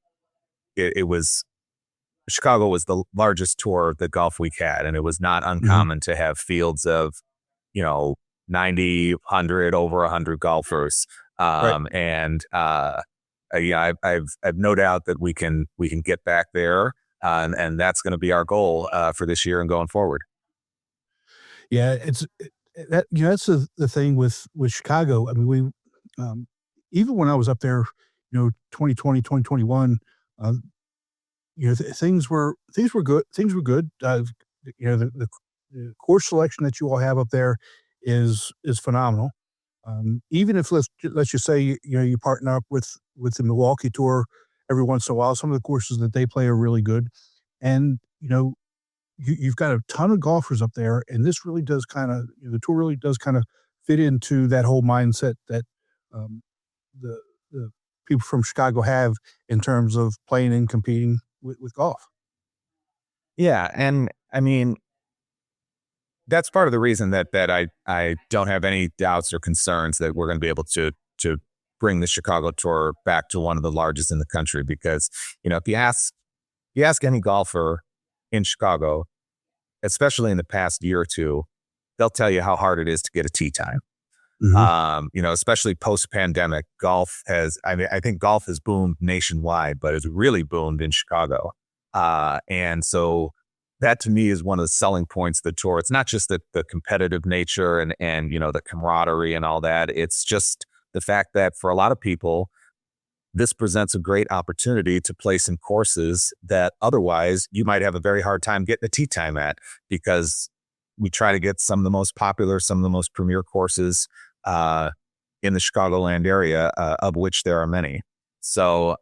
it was. Chicago was the largest tour that Golf Week had, and it was not uncommon to have fields of, 90, 100, over 100 golfers. And I've no doubt that we can get back there, and that's going to be our goal for this year and going forward. Yeah, that's the thing with Chicago. I mean, we even when I was up there, 2020, 2021. Things were good. Things were good. The course selection that you all have up there is phenomenal. Even if let's just say you partner up with the Milwaukee Tour every once in a while, some of the courses that they play are really good, and you've got a ton of golfers up there, and this really does the tour really does kind of fit into that whole mindset that the people from Chicago have in terms of playing and competing with golf. Yeah. And I mean, that's part of the reason that I don't have any doubts or concerns that we're going to be able to bring the Chicago tour back to one of the largest in the country. Because, if you ask any golfer in Chicago, especially in the past year or two, they'll tell you how hard it is to get a tee time. Especially post-pandemic, I think golf has boomed nationwide, but it's really boomed in Chicago. And so that to me is one of the selling points of the tour. It's not just the competitive nature and the camaraderie and all that. It's just the fact that for a lot of people, this presents a great opportunity to play some courses that otherwise you might have a very hard time getting a tee time at, because we try to get some of the most popular, some of the most premier courses in the Chicagoland area, of which there are many. So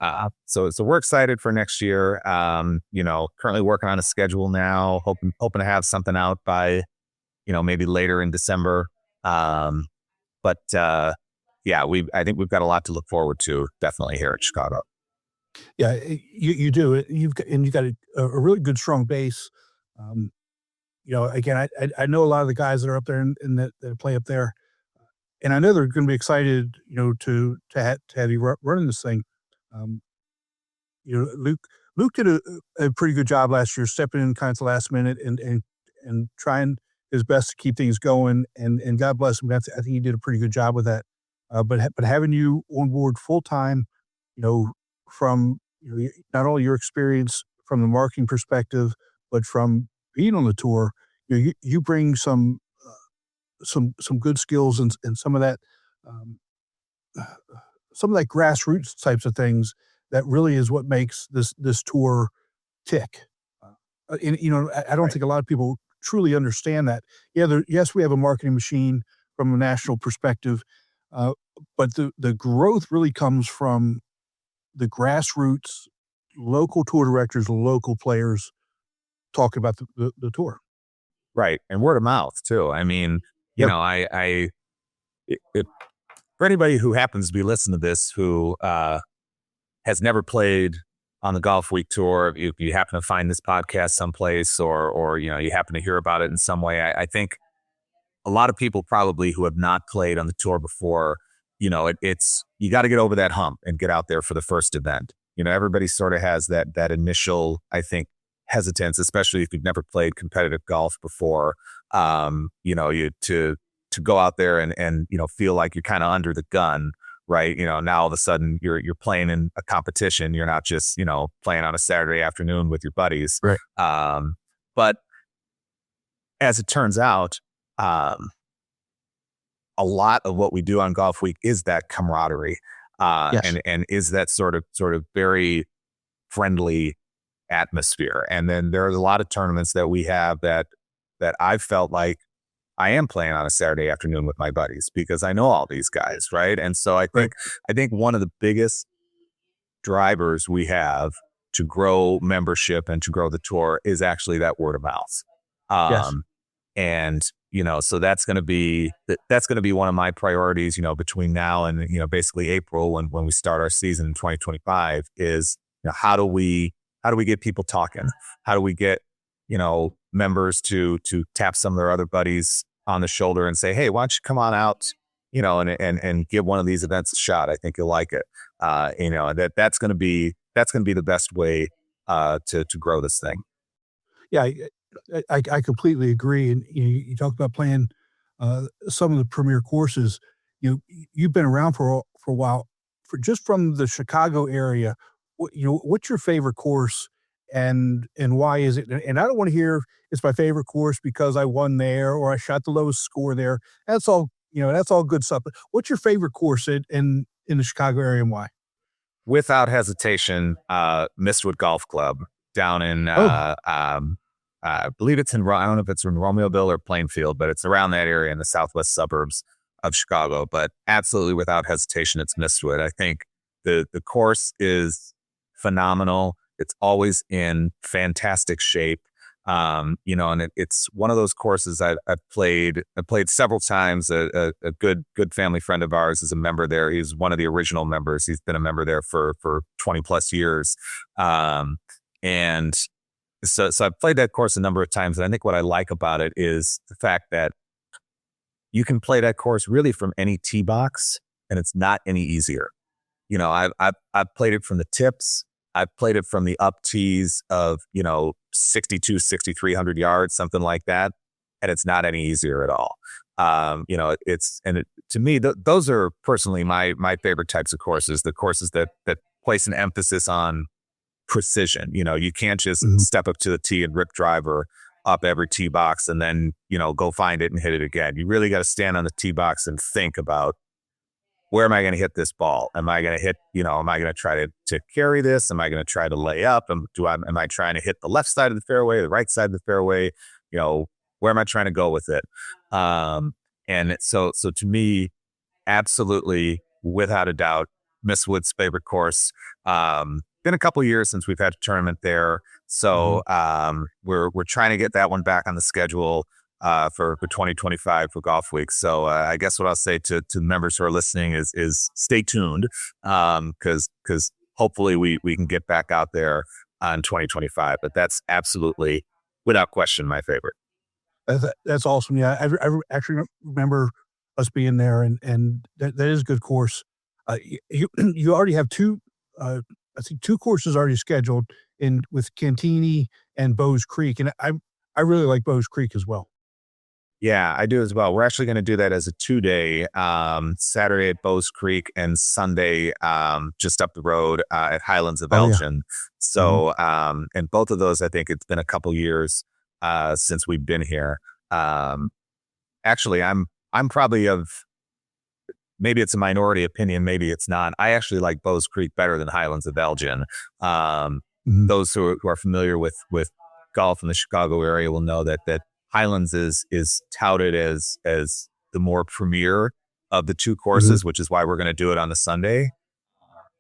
we're excited for next year. Currently working on a schedule now, hoping to have something out by, maybe later in December. I think we've got a lot to look forward to, definitely here at Chicago. Yeah, you do. You've got a really good, strong base. Again, I know a lot of the guys that are up there and that play up there, and I know they're going to be excited, to have you running this thing. Luke did a pretty good job last year, stepping in kind of the last minute and trying his best to keep things going. And God bless him. I think he did a pretty good job with that. But having you on board full time, from not only your experience from the marketing perspective, but from being on the tour, you bring some good skills and some of that grassroots types of things that really is what makes this tour tick. I don't think a lot of people truly understand that. Yeah, yes, we have a marketing machine from a national perspective, but the growth really comes from the grassroots, local tour directors, local players talking about the tour. Right. And word of mouth too. I mean, Yep. for anybody who happens to be listening to this who has never played on the Golfweek Tour, if you happen to find this podcast someplace or you happen to hear about it in some way, I think a lot of people probably who have not played on the tour before, it's you got to get over that hump and get out there for the first event. Everybody sort of has that initial, I think, hesitance, especially if you've never played competitive golf before. To go out there and feel like you're kind of under the gun, right? Now all of a sudden you're playing in a competition. You're not just playing on a Saturday afternoon with your buddies, right? But as it turns out, a lot of what we do on Golf Week is that camaraderie, Yes. and is that sort of very friendly atmosphere. And then there's a lot of tournaments that we have that I've felt like I am playing on a Saturday afternoon with my buddies because I know all these guys, right? And so I think one of the biggest drivers we have to grow membership and to grow the tour is actually that word of mouth. Yes. And so that's going to be one of my priorities, between now and basically April when we start our season in 2025 is how do we get people talking? How do we get members to tap some of their other buddies on the shoulder and say, hey, why don't you come on out, and give one of these events a shot? I think you'll like it. That's going to be the best way to grow this thing. Yeah, I completely agree. And you talk about playing some of the premier courses. You've been around for a while. Just from the Chicago area, what's your favorite course and why is it? And I don't want to hear it's my favorite course because I won there or I shot the lowest score there. That's all. That's all good stuff. But what's your favorite course in the Chicago area and why? Without hesitation, Mistwood Golf Club down in I believe it's in, I don't know if it's in Romeoville or Plainfield, but it's around that area in the southwest suburbs of Chicago. But absolutely without hesitation, it's Mistwood. I think the course is phenomenal. It's always in fantastic shape. And it's one of those courses I've played several times. A good family friend of ours is a member there. He's one of the original members. He's been a member there for 20 plus years. And so I've played that course a number of times. And I think what I like about it is the fact that you can play that course really from any tee box and it's not any easier. I've played it from the tips. I've played it from the up tees of, 6,300 yards, something like that. And it's not any easier at all. To me, those are personally my favorite types of courses, the courses that place an emphasis on precision. You can't just step up to the tee and rip driver up every tee box and then, go find it and hit it again. You really got to stand on the tee box and think about, where am I going to hit this ball? Am I going to hit, am I going to try to carry this? Am I going to try to lay up? Am I trying to hit the left side of the fairway, the right side of the fairway? Where am I trying to go with it? And so to me, absolutely, without a doubt, Mistwood's favorite course. Been a couple of years since we've had a tournament there. So we're trying to get that one back on the schedule for 2025 for Golf Week. So I guess what I'll say to members who are listening is stay tuned because hopefully we can get back out there in 2025. But that's absolutely, without question, my favorite. That's awesome. Yeah, I actually remember us being there, and that is a good course. You already have two, I think two courses already scheduled with Cantini and Bowes Creek, and I really like Bowes Creek as well. Yeah, I do as well. We're actually going to do that as a 2-day, Saturday at Bowes Creek and Sunday just up the road at Highlands of Elgin. So, and both of those, I think it's been a couple years since we've been here. Actually, I'm probably maybe it's a minority opinion, maybe it's not. I actually like Bowes Creek better than Highlands of Elgin. Those who are familiar with golf in the Chicago area will know that Highlands is touted as the more premier of the two courses, which is why we're going to do it on the Sunday.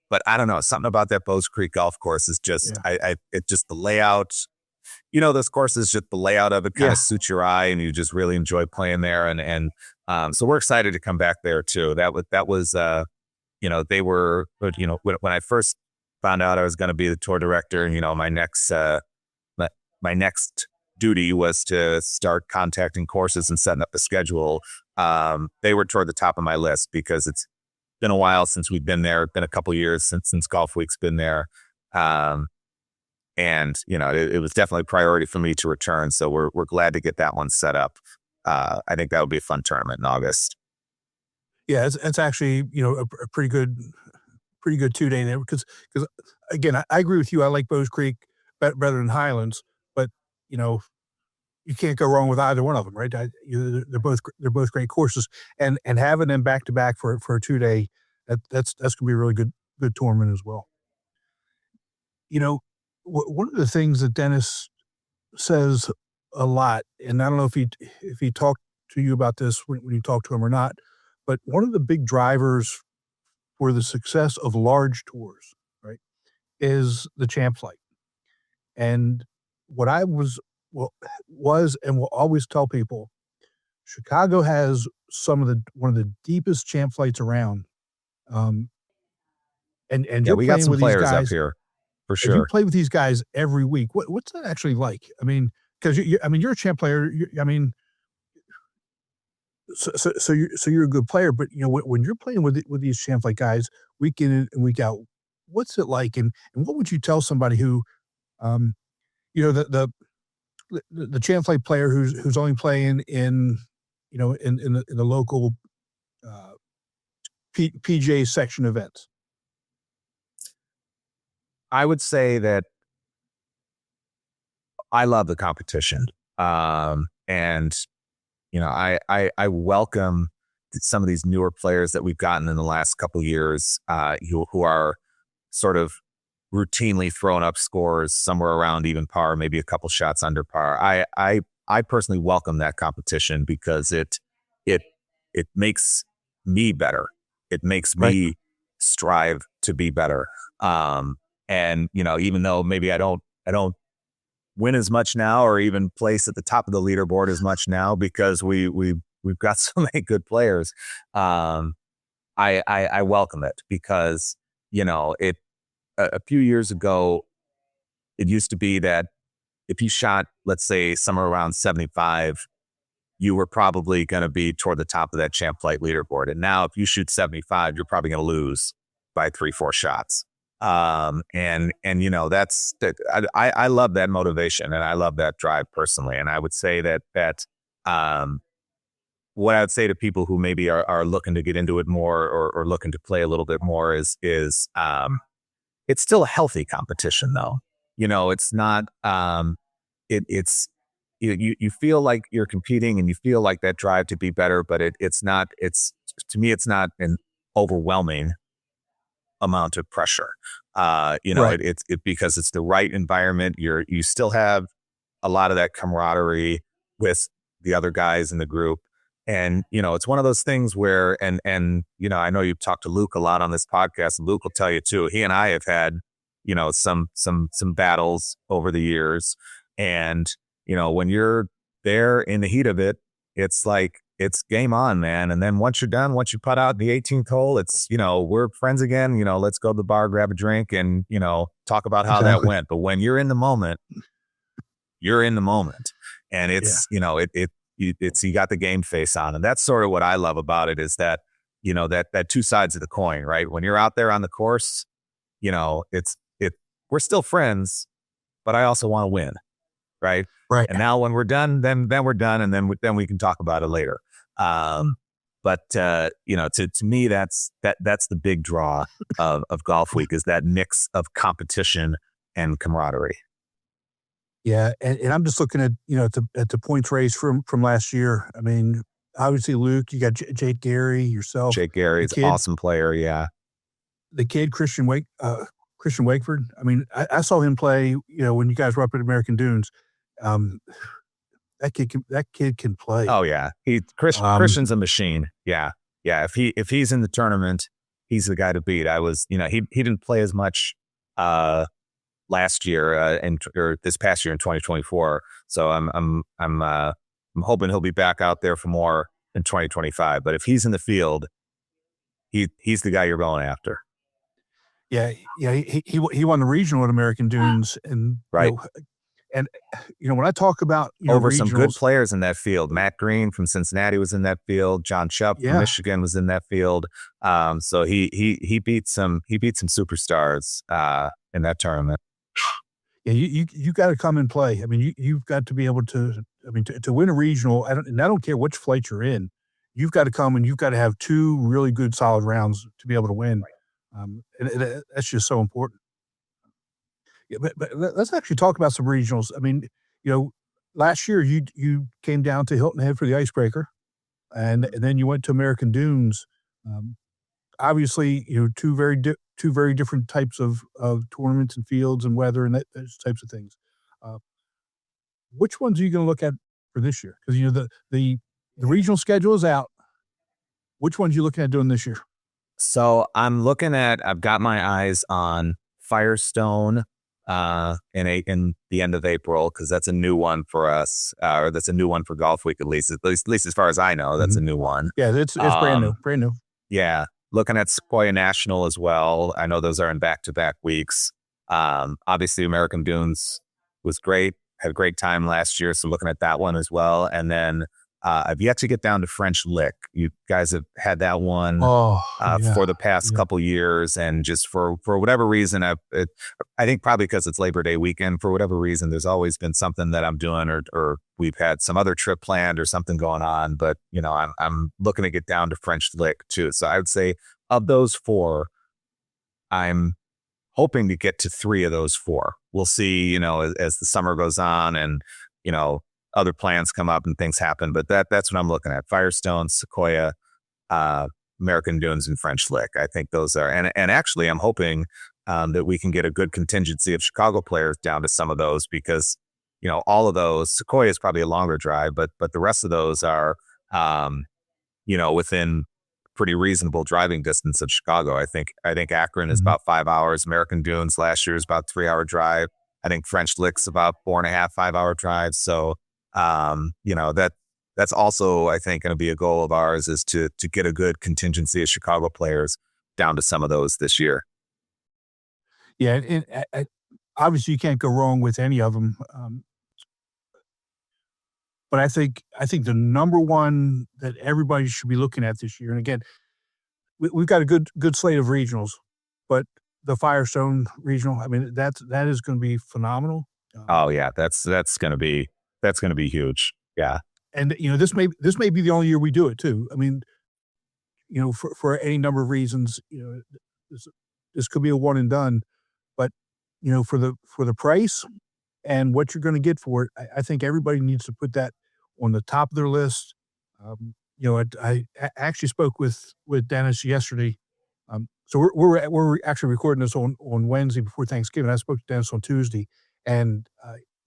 But I don't know, something about that Bowes Creek golf course is just, it's just the layout. those courses, just the layout of it kind of suits your eye, and you just really enjoy playing there. And so we're excited to come back there too. That was they were, when I first found out I was going to be the tour director, my next duty was to start contacting courses and setting up a schedule. They were toward the top of my list because it's been a while since we've been there. It's been a couple years since Golfweek's been there. And it was definitely a priority for me to return. So we're glad to get that one set up. I think that would be a fun tournament in August. Yeah, it's actually, a pretty good 2-day there because again, I agree with you. I like Bowes Creek better than Highlands, but you can't go wrong with either one of them, right? They're both great courses, and having them back to back for a 2-day, that's gonna be a really good tournament as well. One of the things that Dennis says a lot, and I don't know if he talked to you about this when you talked to him or not, but one of the big drivers for the success of large tours, right, is the champ flight. And what I was and will always tell people, Chicago has one of the deepest champ flights around. And yeah, we got some players up here for sure. You play with these guys every week. What's that actually like? I mean, because you're a champ player. So you're a good player, but when you're playing with these champ flight guys week in and week out, what's it like? And what would you tell somebody who, the champ flight player who's only playing in the local PJ section events? I would say that I love the competition. And I welcome some of these newer players that we've gotten in the last couple of years, who are sort of routinely throwing up scores somewhere around even par, maybe a couple shots under par. I personally welcome that competition because it makes me better. It makes me strive to be better. And even though maybe I don't win as much now or even place at the top of the leaderboard as much now because we've got so many good players, I welcome it because a few years ago, it used to be that if you shot, let's say, somewhere around 75, you were probably going to be toward the top of that champ flight leaderboard. And now if you shoot 75, you're probably going to lose by 3-4 shots. And that's that. I love that motivation and I love that drive personally. And I would say that what I would say to people who maybe are looking to get into it more or looking to play a little bit more is it's still a healthy competition though. It's not, you feel like you're competing and you feel like that drive to be better, but to me, it's not an overwhelming amount of pressure. It's because it's the right environment. You still have a lot of that camaraderie with the other guys in the group. And, it's one of those things where, and I know you've talked to Luke a lot on this podcast, and Luke will tell you too, he and I have had, some battles over the years. And, when you're there in the heat of it, it's like, it's game on, man. And then once you're done, once you putt out the 18th hole, it's, we're friends again, let's go to the bar, grab a drink and, talk about how that went. But when you're in the moment, you're in the moment. And it's, you got the game face on. And that's sort of what I love about it is that, that two sides of the coin, right? When you're out there on the course, we're still friends, but I also want to win. Right. And now when we're done, then we're done. And then we can talk about it later. But to me, that's the big draw of Golfweek is that mix of competition and camaraderie. Yeah. And I'm just looking at, at the points race from last year. I mean, obviously Luke, you got Jake Gary, yourself. Jake Gary is an awesome player. Yeah. The kid, Christian Wakeford. I mean, I saw him play, when you guys were up at American Dunes. That kid can play. Oh yeah. Christian's a machine. Yeah. Yeah. If he's in the tournament, he's the guy to beat. I was, he didn't play as much, last year or this past year in 2024. So I'm hoping he'll be back out there for more in 2025. But if he's in the field, he's the guy you're going after. Yeah, he won the regional at American Dunes, and Right. When I talk about Over some good regionals, players in that field, Matt Green from Cincinnati was in that field. John Chubb from Michigan was in that field. So he beat some superstars in that tournament. Yeah, you got to come and play. I mean, you've got to be able to. I mean, to win a regional, I don't care which flight you're in. You've got to come and you've got to have 2 really good, solid rounds to be able to win. And that's just so important. Yeah, but let's actually talk about some regionals. I mean, last year you came down to Hilton Head for the icebreaker, and then you went to American Dunes. Obviously, 2 very different types of tournaments and fields and weather and those types of things. Which ones are you going to look at for this year? Because the regional schedule is out. Which ones are you looking at doing this year? So I've got my eyes on Firestone in the end of April, because that's a new one for us, or that's a new one for Golfweek, at least as far as I know, that's a new one. Yeah, it's brand new. Yeah, looking at Sequoia National as well. I know those are in back-to-back weeks. Obviously, American Dunes was great. Had a great time last year, so looking at that one as well. And then I've yet to get down to French Lick. You guys have had that one for the past couple years, and just for whatever reason, I think probably because it's Labor Day weekend, for whatever reason, there's always been something that I'm doing, or we've had some other trip planned or something going on. But I'm looking to get down to French Lick too. So I would say of those 4, I'm hoping to get to 3 of those 4. We'll see, as the summer goes on and other plans come up and things happen, but that's what I'm looking at: Firestone, Sequoia, American Dunes, and French Lick. I think those are, and actually I'm hoping that we can get a good contingency of Chicago players down to some of those, because all of those, Sequoia is probably a longer drive, but the rest of those are within pretty reasonable driving distance of Chicago. I think Akron is about 5 hours. American Dunes last year is about 3-hour drive. I think French Lick's about 4.5, 5-hour drive. So that's also, I think, going to be a goal of ours, is to get a good contingency of Chicago players down to some of those this year. Yeah, and obviously you can't go wrong with any of them. But I think the number one that everybody should be looking at this year, and again, we've got a good slate of regionals, but the Firestone regional, I mean, that is going to be phenomenal. Oh yeah, that's going to be huge. Yeah. And this may be the only year we do it too. I mean, for any number of reasons, this could be a one and done, but for the price and what you're going to get for it, I think everybody needs to put that on the top of their list. I actually spoke with Dennis yesterday. So we're actually recording this on Wednesday before Thanksgiving. I spoke to Dennis on Tuesday, and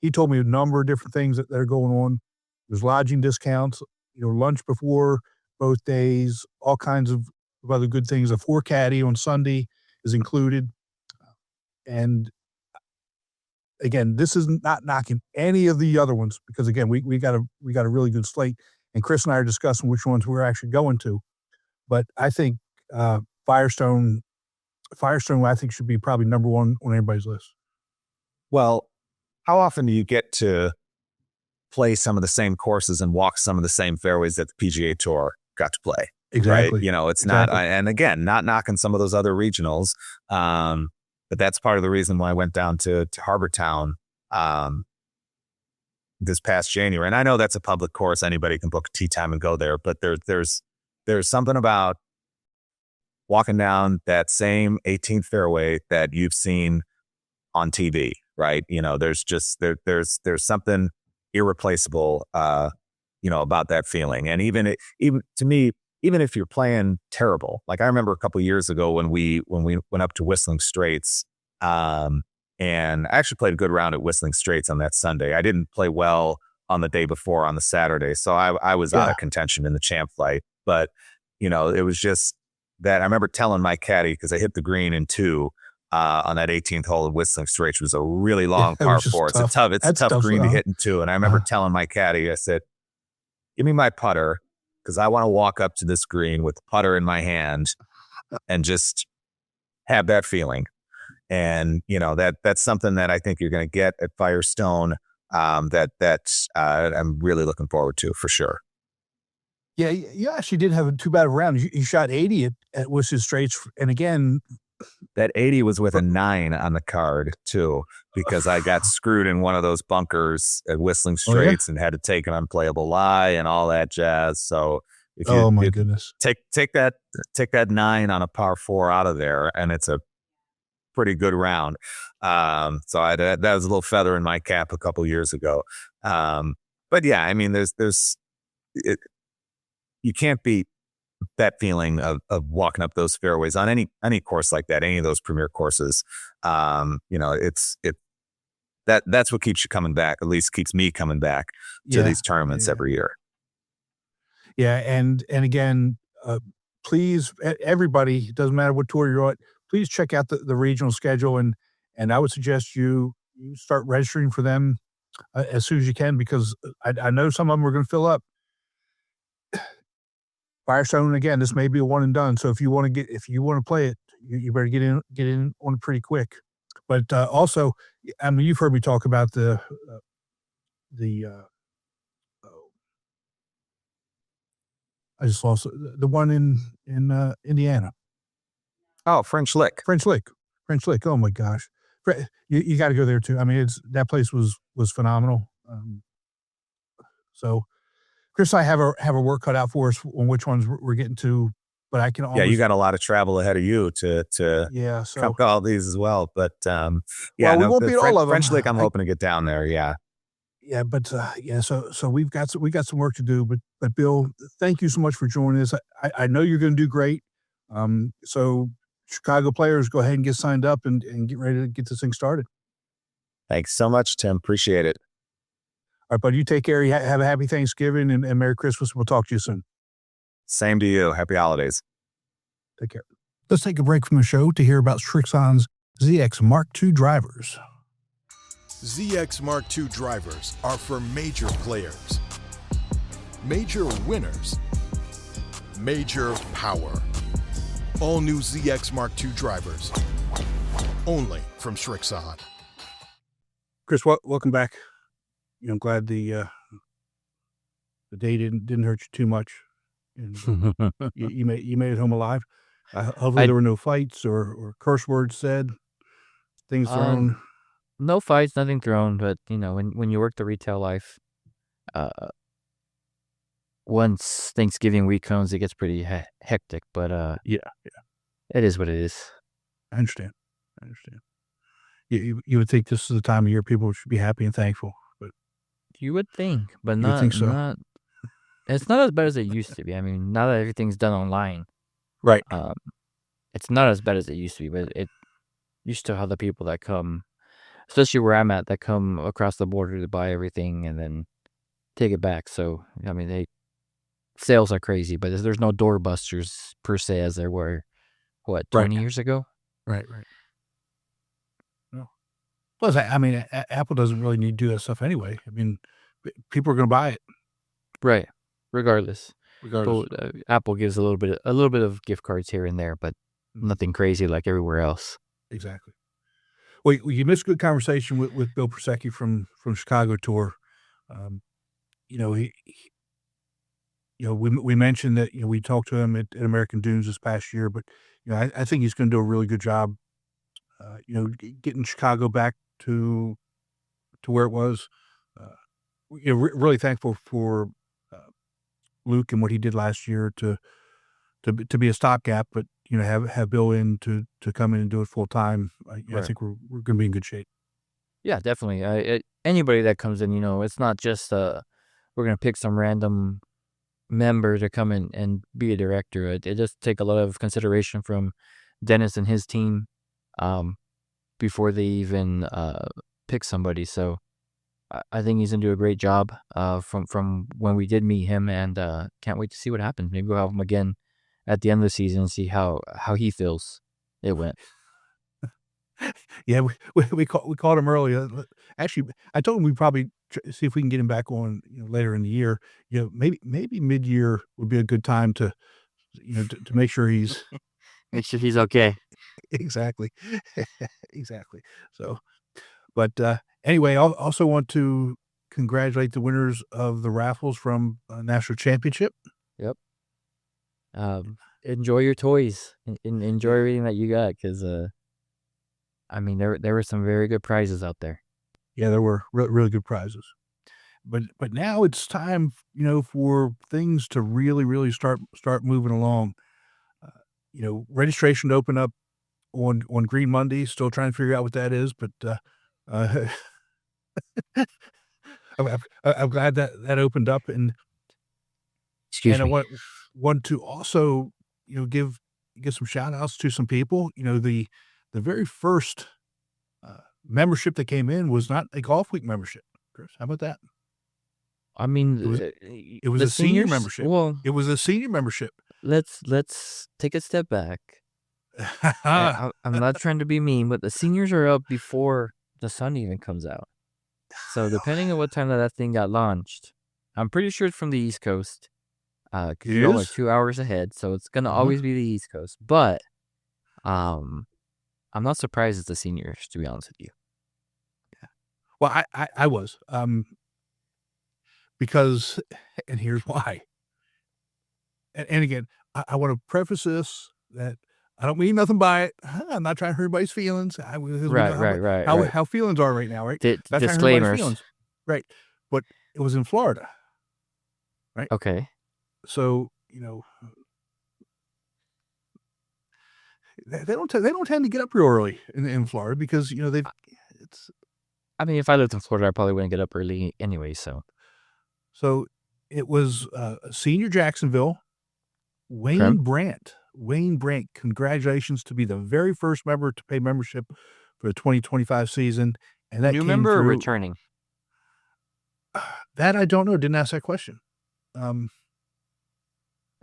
he told me a number of different things that are going on. There's lodging discounts, lunch before both days, all kinds of other good things. A 4-caddy on Sunday is included. And again, this is not knocking any of the other ones, because again, we got a really good slate, and Chris and I are discussing which ones we're actually going to. But I think Firestone, I think, should be probably number one on everybody's list. Well, how often do you get to play some of the same courses and walk some of the same fairways that the PGA Tour got to play? Exactly. Right? It's not, and again, not knocking some of those other regionals, but that's part of the reason why I went down to Harbor Town this past January. And I know that's a public course; anybody can book a tee time and go there. But there's something about walking down that same 18th fairway that you've seen on TV, right? There's something irreplaceable, about that feeling. And even to me, even if you're playing terrible, like I remember a couple of years ago when we went up to Whistling Straits, and I actually played a good round at Whistling Straits on that Sunday. I didn't play well on the day before, on the Saturday, so I was out of contention in the champ flight. But it was just that I remember telling my caddy, because I hit the green in 2, on that 18th hole of Whistling Straits, which was a really long it par was just 4. tough. It's a That's tough tough, green to uh-huh. hit into. And I remember telling my caddy, I said, give me my putter because I want to walk up to this green with the putter in my hand and just have that feeling. And, that's something that I think you're going to get at Firestone that I'm really looking forward to for sure. Yeah, you actually didn't have too bad of a round. You shot 80 at Whistling Straits. And again, that 80 was with a 9 on the card too, because I got screwed in one of those bunkers at Whistling Straits and had to take an unplayable lie and all that jazz. So if you, my goodness, take that 9 on a par 4 out of there, and it's a pretty good round. So that was a little feather in my cap a couple years ago. But yeah, I mean, you can't beat that feeling of walking up those fairways on any course like that, any of those premier courses. That's what keeps you coming back, at least keeps me coming back to these tournaments every year. Yeah. And again, please, everybody, it doesn't matter what tour you're on, please check out the regional schedule. And I would suggest you start registering for them as soon as you can, because I know some of them are going to fill up. Firestone, again, this may be a one and done. So if you want to play it, you better get in on it pretty quick. But also, I mean, you've heard me talk about the I just lost the one in Indiana. Oh, French Lick. Oh my gosh, you got to go there too. I mean, that place was phenomenal. So Chris and I have a work cut out for us on which ones we're getting to, but I can always... Yeah, you got a lot of travel ahead of you to come to all these as well. But we won't beat all of them. French Lick, I'm hoping to get down there. Yeah. Yeah, but so we got some work to do. But Bill, thank you so much for joining us. I know you're going to do great. So Chicago players, go ahead and get signed up and get ready to get this thing started. Thanks so much, Tim. Appreciate it. All right, buddy, you take care. You have a happy Thanksgiving and Merry Christmas. We'll talk to you soon. Same to you. Happy holidays. Take care. Let's take a break from the show to hear about Srixon's ZX Mark II drivers. ZX Mark II drivers are for major players, major winners, major power. All new ZX Mark II drivers, only from Srixon. Chris, welcome back. I'm glad the day didn't hurt you too much, and you made it home alive. Hopefully there were no fights or curse words said, things thrown. No fights, nothing thrown. But when you work the retail life, once Thanksgiving week comes, it gets pretty hectic. But yeah, it is what it is. I understand. You would think this is the time of year people should be happy and thankful. You would think, but not. Think so? It's not as bad as it used to be. I mean, now that everything's done online, right? It's not as bad as it used to be. But it used to have the people that come, especially where I'm at, that come across the border to buy everything and then take it back. So I mean, sales are crazy, but there's no doorbusters per se as there were 20 years ago. Right. Plus, I mean, Apple doesn't really need to do that stuff anyway. I mean, people are going to buy it, right? Regardless. But, Apple gives a little bit of gift cards here and there, but nothing crazy like everywhere else. Exactly. Well, you missed a good conversation with Bill Prosecky from Chicago Tour. We mentioned that we talked to him at American Dunes this past year, but I think he's going to do a really good job. Getting Chicago back to where it was. Really thankful for Luke and what he did last year to be a stopgap, but have Bill in to come in and do it full time. I think we're going to be in good shape. Yeah, definitely. Anybody that comes in, it's not just we're going to pick some random member to come in and be a director. It does take a lot of consideration from Dennis and his team before they even pick somebody. So I think he's going to do a great job from when we did meet him, and can't wait to see what happens. Maybe we'll have him again at the end of the season and see how he feels it went. Yeah, we called him earlier. Actually, I told him we'd probably see if we can get him back on, later in the year. Maybe mid-year would be a good time to, to make sure he's Make sure he's okay. exactly, exactly. So, but anyway, I also want to congratulate the winners of the raffles from National Championship. Yep. Enjoy your toys. Enjoy everything that you got, because I mean, there were some very good prizes out there. Yeah, there were really good prizes. But now it's time, for things to really start moving along. Registration to open up on Green Monday. Still trying to figure out what that is, but uh, I'm glad that opened up, and Excuse I me. want to also give some shout outs to some people. The very first membership that came in was not a Golf Week membership. Chris, how about that? I mean, It was the a senior seniors? membership. Well, It was a senior membership. let's take a step back. I'm not trying to be mean, but the seniors are up before the sun even comes out. So depending on what time that thing got launched, I'm pretty sure it's from the East Coast. Because It y'all are is? 2 hours ahead, so it's gonna Uh-huh. always be the East Coast. But I'm not surprised it's the seniors, to be honest with you. Well, I was, because, and here's why. And again, I want to preface this that I don't mean nothing by it. I'm not trying to hurt anybody's feelings. Because we know Right. how feelings are right now, right? Not trying to hurt anybody's Disclaimers. feelings, right? But it was in Florida, right? Okay. So they don't tend to get up real early in Florida because they've it's I mean, if I lived in Florida, I probably wouldn't get up early anyway. So it was Senior Jacksonville. Wayne Brandt, congratulations to be the very first member to pay membership for the 2025 season, and that new came member or through. returning? That I don't know. Didn't ask that question. That'd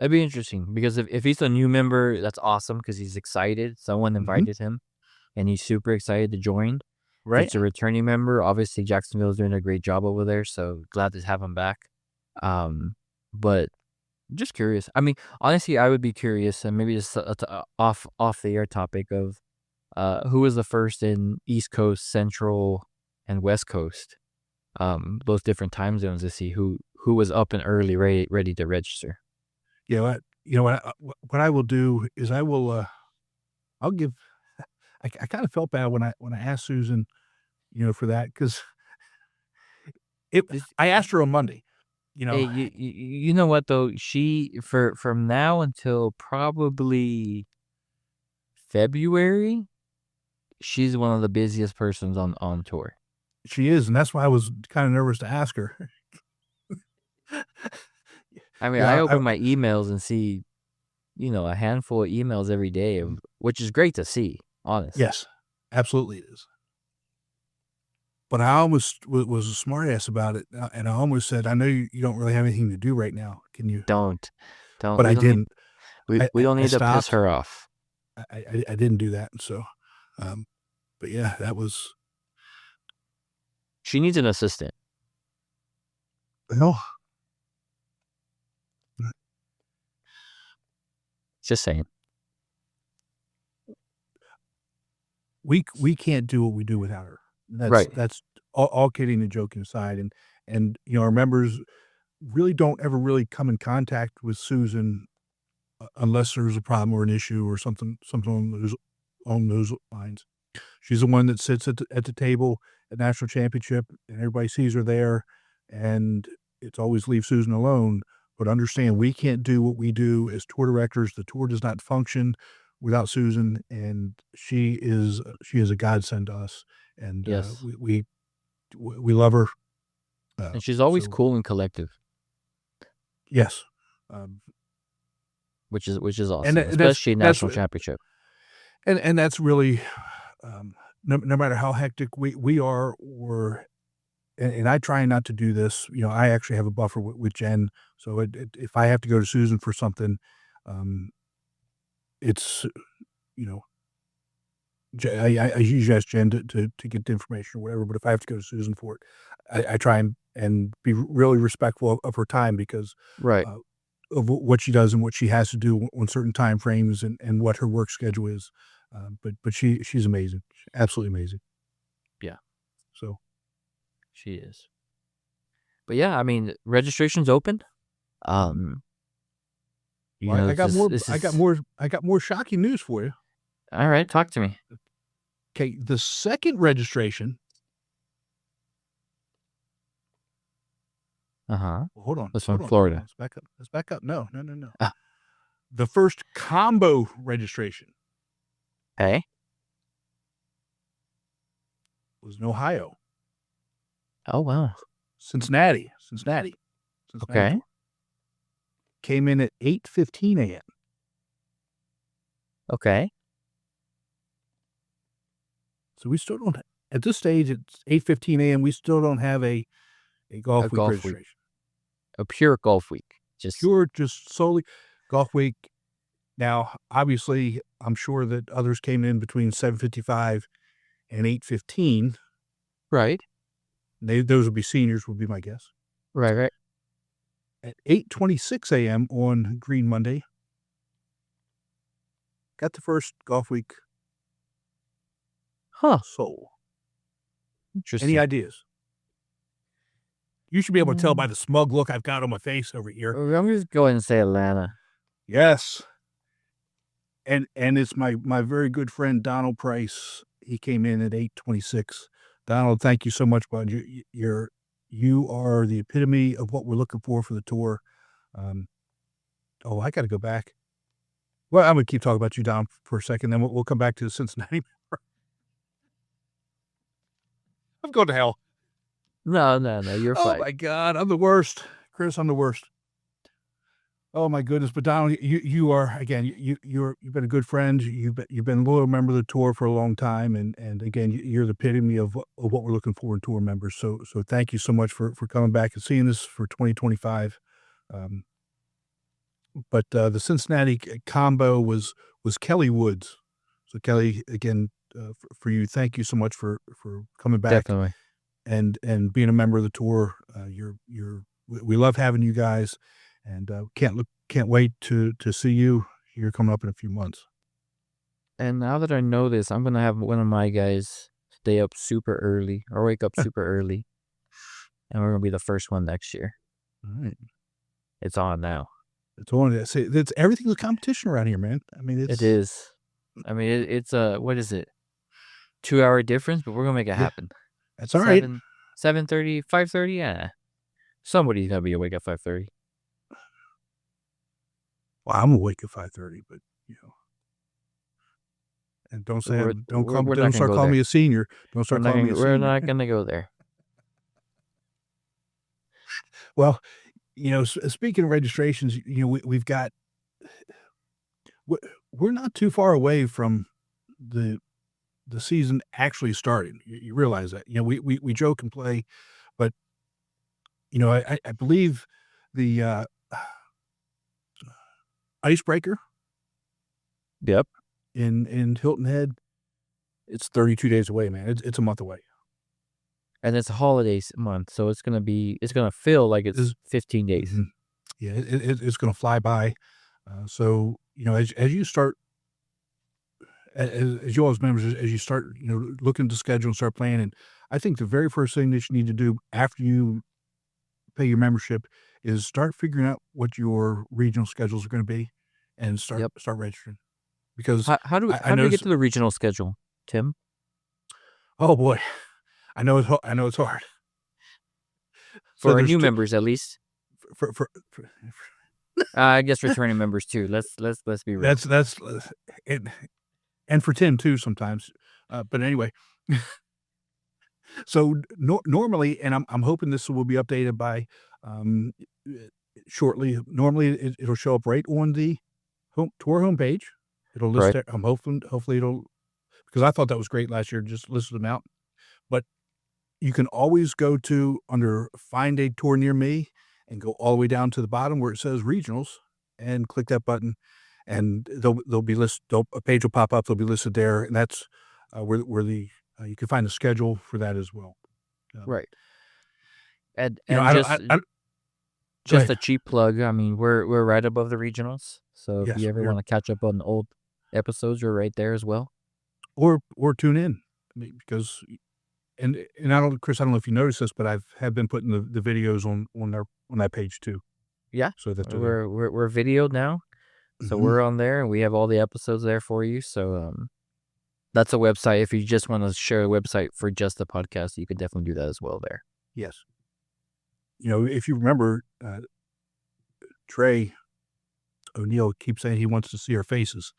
be interesting, because if he's a new member, that's awesome because he's excited. Someone invited him, and he's super excited to join. If Right? it's a returning member, obviously Jacksonville's doing a great job over there, so glad to have him back. But just curious. I mean, honestly, I would be curious, and maybe just off the air topic of who was the first in East Coast, Central, and West Coast, those different time zones, to see who was up and early, ready to register. Yeah. What I will do is I'll give. I kind of felt bad when I asked Susan, for that, because I asked her on Monday. Hey, you know what though? She from now until probably February, she's one of the busiest persons on tour. She is, and that's why I was kind of nervous to ask her. I mean, I open my emails and see, a handful of emails every day, which is great to see, honestly. Yes, absolutely it is. But I almost was a smart ass about it, and I almost said, "I know you don't really have anything to do right now. Can you?" Don't. But I didn't. We don't need to piss her off. I didn't do that, so. But yeah, that was. She needs an assistant. Well, Just saying. we can't do what we do without her. That's all kidding and joking aside, and our members really don't ever really come in contact with Susan unless there's a problem or an issue or something on those lines. She's the one that sits at the table at National Championship, and everybody sees her there, and it's always leave Susan alone. But understand, we can't do what we do as tour directors. The tour does not function without Susan, and she is a godsend to us. And Yes. we love her. And she's always cool and collective. Yes. Which is awesome, especially National Championship. And that's really, no matter how hectic we are, and I try not to do this. I actually have a buffer with Jen, so if I have to go to Susan for something, it's I usually ask Jen to get the information or whatever, but if I have to go to Susan for it, I try and be really respectful of her time because Right. of what she does and what she has to do on certain time frames and what her work schedule is. But she's amazing, absolutely amazing. Yeah. So She is. But yeah, I mean, registration's open. You know, I got this- more. this I got is- more. I got more shocking news for you. All right, talk to me. Okay, the second registration. Uh-huh. Well, hold on. That's hold from on, Florida. Let's back up. Let's back up. No. Ah. The first combo registration Okay. was in Ohio, Oh, wow. Cincinnati. Okay. Came in at 8:15 a.m. Okay. So we still don't. At this stage, it's 8:15 a.m. We still don't have a golf week golf week. registration. A pure golf week. Just Just solely golf week. Now, obviously, I'm sure that others came in between 7:55 and 8:15. right. Those would be seniors, would be my guess. Right. At 8:26 a.m. on Green Monday, got the first golf week Huh. sold. Interesting. Any ideas? You should be able to tell by the smug look I've got on my face over here. I'm just going to say Atlanta. Yes. And it's my very good friend Donald Price. He came in at 8:26. Donald, thank you so much, bud. You are the epitome of what we're looking for the tour. I got to go back. Well, I'm going to keep talking about you, Don, for a second. Then we'll come back to the Cincinnati. I'm going to hell. No, you're Oh fine. my God, I'm the worst, Chris. I'm the worst. Oh my goodness! But Donald, you are again. You've been a good friend. You've been a loyal member of the tour for a long time, and again, you're the epitome of what we're looking for in tour members. So thank you so much for coming back and seeing us for 2025. But the Cincinnati combo was Kelly Woods. So Kelly, again, for you, thank you so much for coming back. Definitely. And being a member of the tour. We love having you guys, and can't wait to see you here coming up in a few months. And now that I know this, I'm going to have one of my guys stay up super early or wake up super early. And we're going to be the first one next year. All right, It's on now. it's on. It's everything's a competition around here, man. I mean, It is. I mean, it's what is it? 2-hour difference, but we're going to make it happen. That's all right. 7:30, 5:30, yeah. Somebody's going to be awake at 5:30. Well, I'm awake at 5:30, but and don't say We're don't not gonna start go calling there. me a senior. Don't start calling me a We're senior. not going to go there. Well, speaking of registrations, we've got. We're not too far away from the season actually starting. You realize that? We joke and play, but I believe the icebreaker. Yep. In Hilton Head, it's 32 days away, man. It's a month away. And it's a holidays month, so it's going to feel like it's 15 days. Mhm. Yeah, it's going to fly by. So as you start, as you all as members, as you start, looking at the schedule and start planning, I think the very first thing that you need to do after you pay your membership is start figuring out what your regional schedules are going to be, and start registering. Because How do we get to the regional schedule, Tim? oh boy, I know it's hard For our there's new two- members, at least. For I guess returning members too. Let's be real. that's it, and for Tim too sometimes. But anyway, so normally, and I'm hoping this will be updated by shortly. Normally, it'll show up right on the tour homepage. It'll list. Right. I'm hopefully it'll, because I thought that was great last year. Just listed them out, but you can always go to under Find a Tour Near Me and go all the way down to the bottom where it says regionals and click that button, and they'll be listed. A page will pop up. They'll be listed there, and that's where the you can find the schedule for that as well. Right. And You know, I don't. Go just ahead. a cheap plug. I mean, we're right above the regionals. So if Yes, you ever want to catch up on old episodes, we're right there as well. or tune in, I mean, because and I don't, Chris, I don't know if you noticed this, but have been putting the videos on that page too. Yeah. So that they're there. We're videoed now. So Mhm. we're on there and we have all the episodes there for you. So that's a website. If you just want to share a website for just the podcast, you can definitely do that as well there. Yes. You know, if you remember, Trey O'Neill keeps saying he wants to see our faces.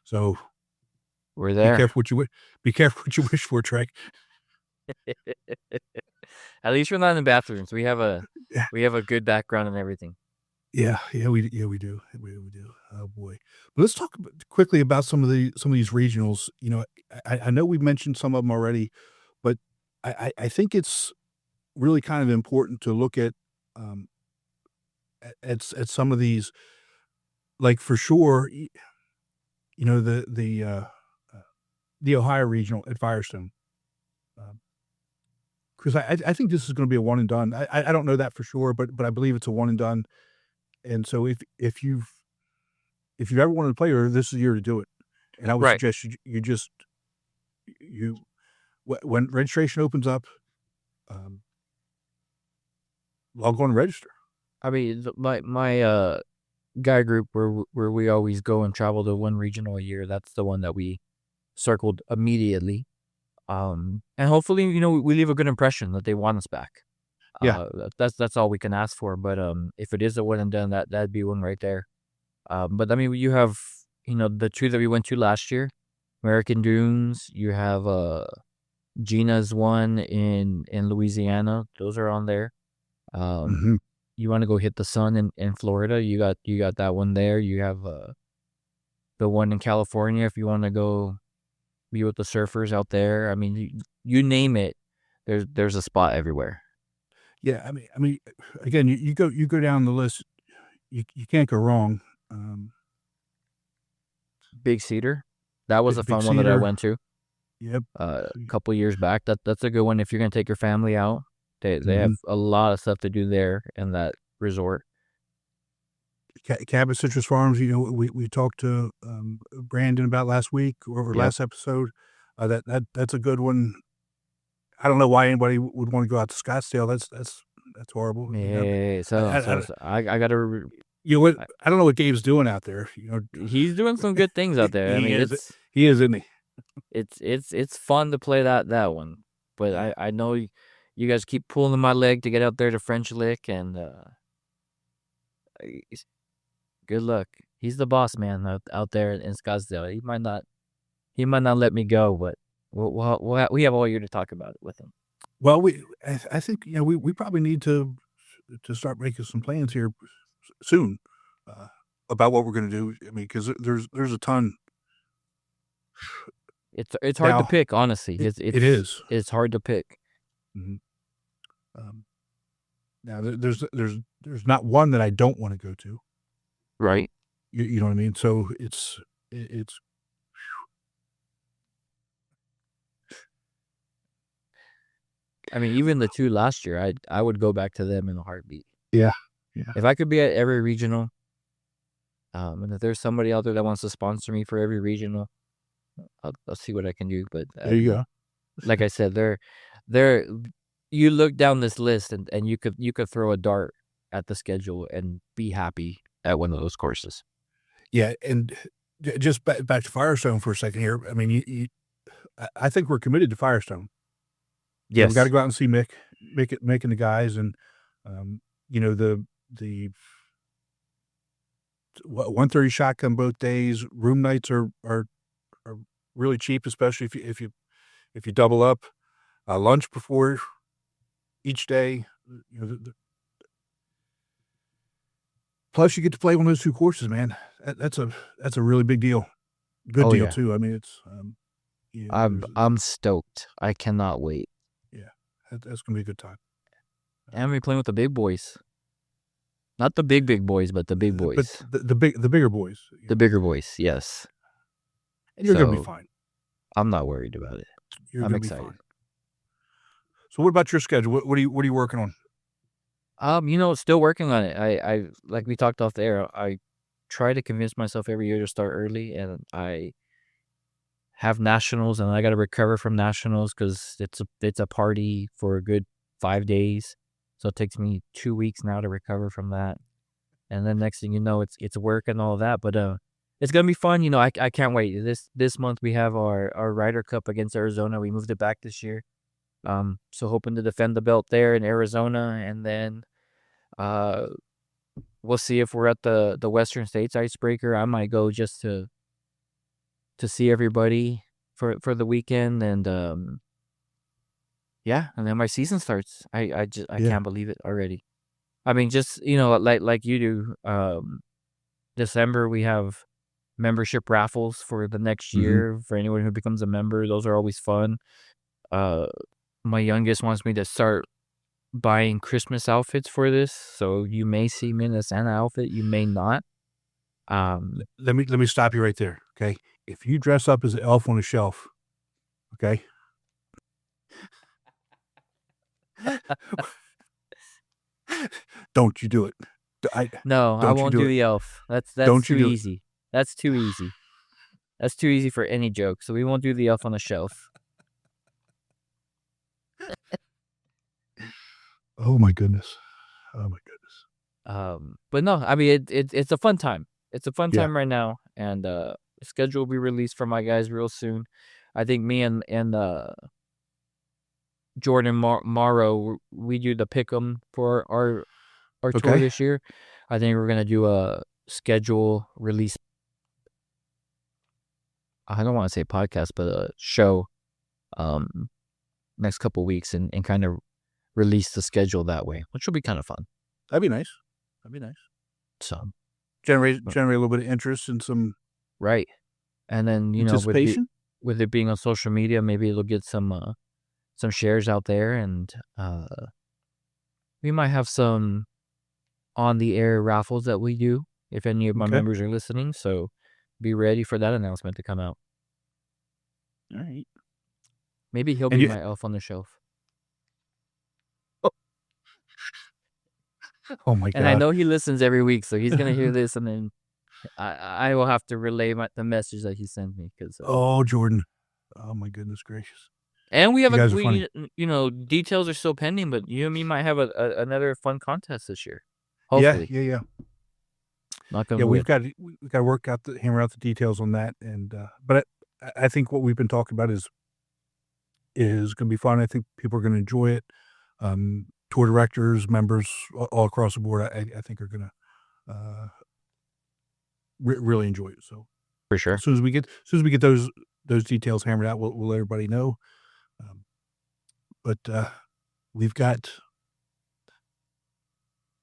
So We're be there. careful what you be careful what you wish for, Trey. At least we're not in the bathrooms. We have a good background and everything. Yeah, we do. We do. Oh boy. But let's talk quickly about some of these regionals. You know, I know we've mentioned some of them already, but I think it's really kind of important to look at at some of these, like for sure, you know, the Ohio regional at Firestone. Because I think this is going to be a one and done. I don't know that for sure, but I believe it's a one and done. And so if you've ever wanted to play her, this is the year to do it. And I would Right. suggest you when registration opens up, log on and register. I mean, my guy group where we always go and travel to one regional a year. That's the one that we circled immediately. And hopefully, you know, we leave a good impression that they want us back. Yeah. That's all we can ask for. But if it is a one and done, that'd be one right there. But I mean, you have, you know, the two that we went to last year, American Dunes. You have Gina's one in Louisiana. Those are on there. You want to go hit the sun in Florida? You got that one there. You have the one in California if you want to go be with the surfers out there. I mean, you name it. There's a spot everywhere. Yeah, I mean, again, you go down the list, you can't go wrong. Big Cedar, that was a Big fun one that I Cedar. went to. Yep. A couple years back. That's a good one if you're gonna take your family out. They have a lot of stuff to do there in that resort. Cabot Citrus Farms, you know, we talked to Brandon about last week or last episode. That's a good one. I don't know why anybody would want to go out to Scottsdale. That's horrible. Yeah, I gotta. You know what? I don't know what Gabe's doing out there. You know, he's doing some good things out there. I mean, he is, isn't he? It's fun to play that one. But I know you guys keep pulling my leg to get out there to French Lick, and good luck. He's the boss man out there in Scottsdale. He might not let me go, but we have all year to talk about it with him. Well, I think, you know, we probably need to start making some plans here soon about what we're going to do. I mean, because there's a ton. It's hard to pick, honestly. It is. It's hard to pick. Mm-hmm. Now there's not one that I don't want to go to. Right. You know what I mean? So it's. I mean, even the two last year, I would go back to them in a heartbeat. Yeah. If I could be at every regional, and if there's somebody out there that wants to sponsor me for every regional, I'll see what I can do. But there you go. Like I said, they're you look down this list and you could throw a dart at the schedule and be happy at one of those courses. Yeah, and just back to Firestone for a second here. I mean, I think we're committed to Firestone. Yes, we got to go out and see Mick and the guys, and you know, the 130 shotgun both days. Room nights are really cheap, especially if you double up. Lunch before each day. You know, plus you get to play one of those two courses, man. That's a really big deal. Good deal too. I mean, it's. You know, I'm stoked. I cannot wait. Yeah, that's gonna be a good time. And we're playing with the big boys. Not the big boys, but the big boys. But the bigger boys. The bigger boys, yes. And you're gonna be fine. I'm not worried about it. You're I'm gonna be excited. fine. So what about your schedule? What are you working on? Still working on it. I like we talked off the air. I try to convince myself every year to start early, and I have nationals, and I got to recover from nationals because it's a party for a good 5 days. So it takes me 2 weeks now to recover from that. And then next thing you know, it's work and all that. But it's gonna be fun. I can't wait. This month we have our Ryder Cup against Arizona. We moved it back this year. So hoping to defend the belt there in Arizona, and then we'll see if we're at the Western States Icebreaker. I might go just to see everybody for the weekend, and and then my season starts. I can't believe it already. I mean, just like you do. December we have membership raffles for the next year for anyone who becomes a member. Those are always fun. My youngest wants me to start buying Christmas outfits for this, so you may see me in a Santa outfit, you may not. Let me stop you right there, okay? If you dress up as an elf on a shelf, okay? Don't you do it. No, I won't do the elf. That's too easy. That's too easy. That's too easy for any joke, so we won't do the elf on the shelf. Oh my goodness. But no, I mean it's a fun time. It's a fun time right now, and the schedule will be released for my guys real soon. I think me and Jordan Morrow, we do the pick'em for our tour this year. I think we're gonna do a schedule release. I don't want to say podcast, but a show. Next couple weeks and kind of release the schedule that way, which will be kind of fun. That'd be nice. So generate a little bit of interest and some right, and then anticipation. With it being on social media, maybe it'll get some shares out there, and we might have some on the air raffles that we do if any of my members are listening. So be ready for that announcement to come out. All right. Maybe he'll be my elf on the shelf. Oh my God! And I know he listens every week, so he's gonna hear this, and then I will have to relay the message that he sent me. Oh, Jordan! Oh my goodness gracious! And we have details are still pending, but you and me might have another fun contest this year. Hopefully. Yeah. Yeah, we've got to work out hammer out the details on that, and but I think what we've been talking about is going to be fun. I think people are going to enjoy it. Tour directors, members, all across the board, I think are going to really enjoy it. So for sure, as soon as we get those details hammered out, we'll let everybody know. But we've got.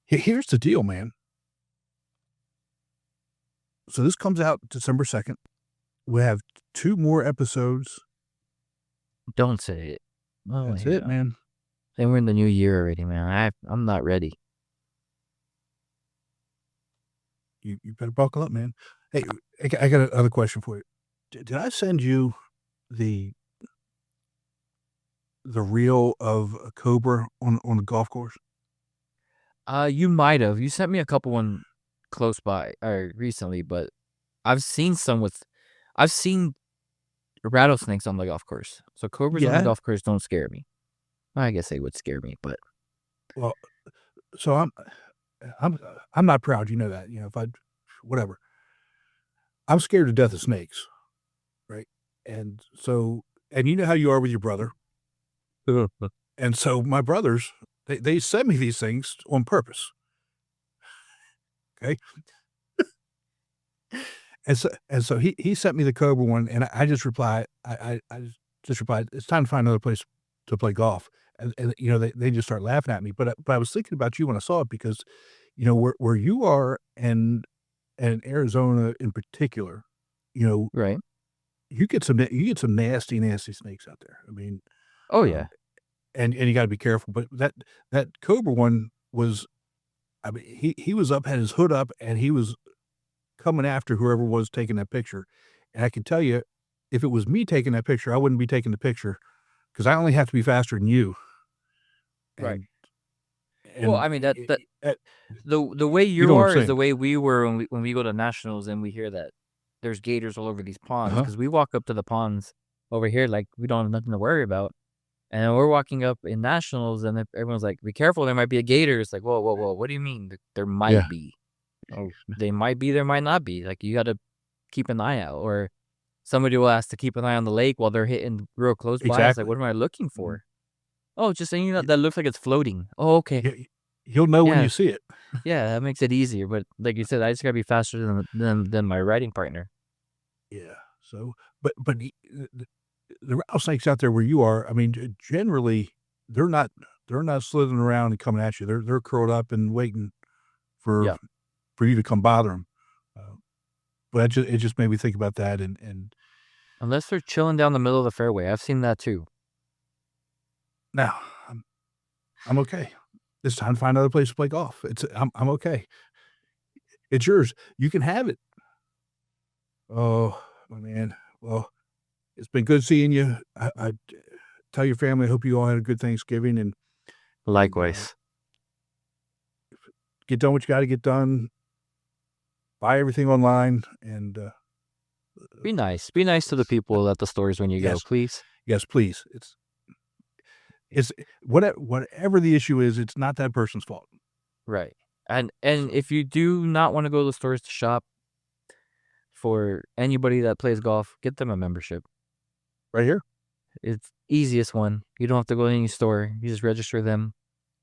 Here's the deal, man. So this comes out December 2nd. We have 2 more episodes. Don't say it. Oh, that's it, man. Then we're in the new year already, man. I'm not ready. You better buckle up, man. Hey, I got another question for you. Did I send you the reel of a cobra on the golf course? You might have. You sent me a couple one close by recently, but I've seen rattlesnakes on the golf course. So cobras on the golf course don't scare me. I guess they would scare me, but well, so I'm not proud. You know that. Whatever. I'm scared to death of snakes, right? And so, and you know how you are with your brother. And so my brothers, they send me these things on purpose. Okay. And so he sent me the cobra one, and I just replied, I just replied, it's time to find another place to play golf. And they just start laughing at me. But I was thinking about you when I saw it, because, where you are and Arizona in particular, right. You get some nasty snakes out there. I mean, oh yeah. And you got to be careful. But that cobra one was, I mean, he was up, had his hood up, and he was coming after whoever was taking that picture. And I can tell you, if it was me taking that picture, I wouldn't be taking the picture because I only have to be faster than you. Right. And Well, I mean, that the way You you know what I'm are is saying. the way we were when we go to nationals and we hear that there's gators all over these ponds, Uh-huh. because we walk up to the ponds over here like we don't have nothing to worry about. And we're walking up in nationals and everyone's like, be careful, there might be a gator. It's like, whoa, whoa, whoa. What do you mean? There might Yeah. be. Oh, they might be, there might not be. Like, you got to keep an eye out. Or somebody will ask to keep an eye on the lake while they're hitting real close by. It's Exactly. like, what am I looking for? Oh, just saying that looks like it's floating. Oh, okay. Yeah, you'll know when Yeah. you see it. Yeah, that makes it easier. But like you said, I just got to be faster than my riding partner. Yeah. So, but the rattlesnakes out there where you are, I mean, generally they're not slithering around and coming at you. They're curled up and waiting for Yeah. you to come bother them. But it just made me think about that. And Unless they're chilling down the middle of the fairway. I've seen that too. now I'm okay. It's time to find another place to play golf. I'm okay. It's yours. You can have it. Oh, my man. Well, it's been good seeing you. I tell your family, I hope you all had a good Thanksgiving and Likewise. get done what you got to get done. Buy everything online and Be nice. Be nice to the people at the stores when you go, Yes. please. yes, please. It's whatever the issue is, it's not that person's fault. Right. And if you do not want to go to the stores to shop, for anybody that plays golf, get them a membership. Right here. It's easiest one. You don't have to go to any store. You just register them.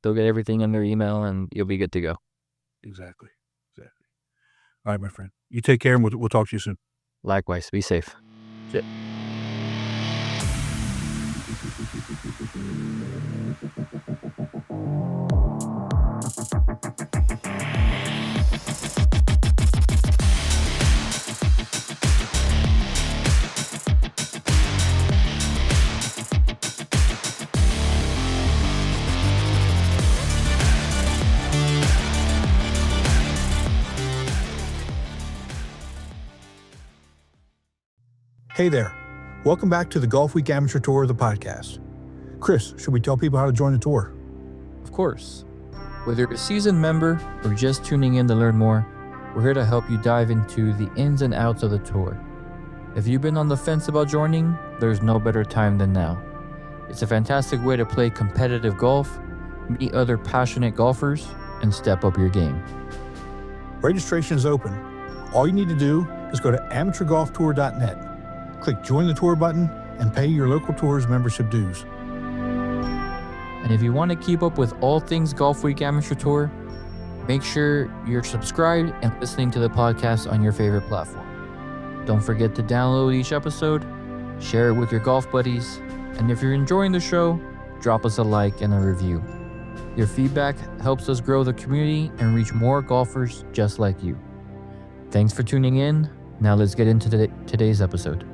They'll get everything in their email and you'll be good to go. Exactly. All right, my friend. You take care and we'll talk to you soon. Likewise. Be safe. Hey there. Welcome back to the Golfweek Amateur Tour, the podcast. Chris, should we tell people how to join the tour? Of course. Whether you're a seasoned member or just tuning in to learn more, we're here to help you dive into the ins and outs of the tour. If you've been on the fence about joining, there's no better time than now. It's a fantastic way to play competitive golf, meet other passionate golfers, and step up your game. Registration is open. All you need to do is go to amateurgolftour.net. Click Join the Tour button and pay your local tour's membership dues. And if you want to keep up with all things Golfweek Amateur Tour, make sure you're subscribed and listening to the podcast on your favorite platform. Don't forget to download each episode, share it with your golf buddies, and if you're enjoying the show, drop us a like and a review. Your feedback helps us grow the community and reach more golfers just like you. Thanks for tuning in. Now let's get into today's episode.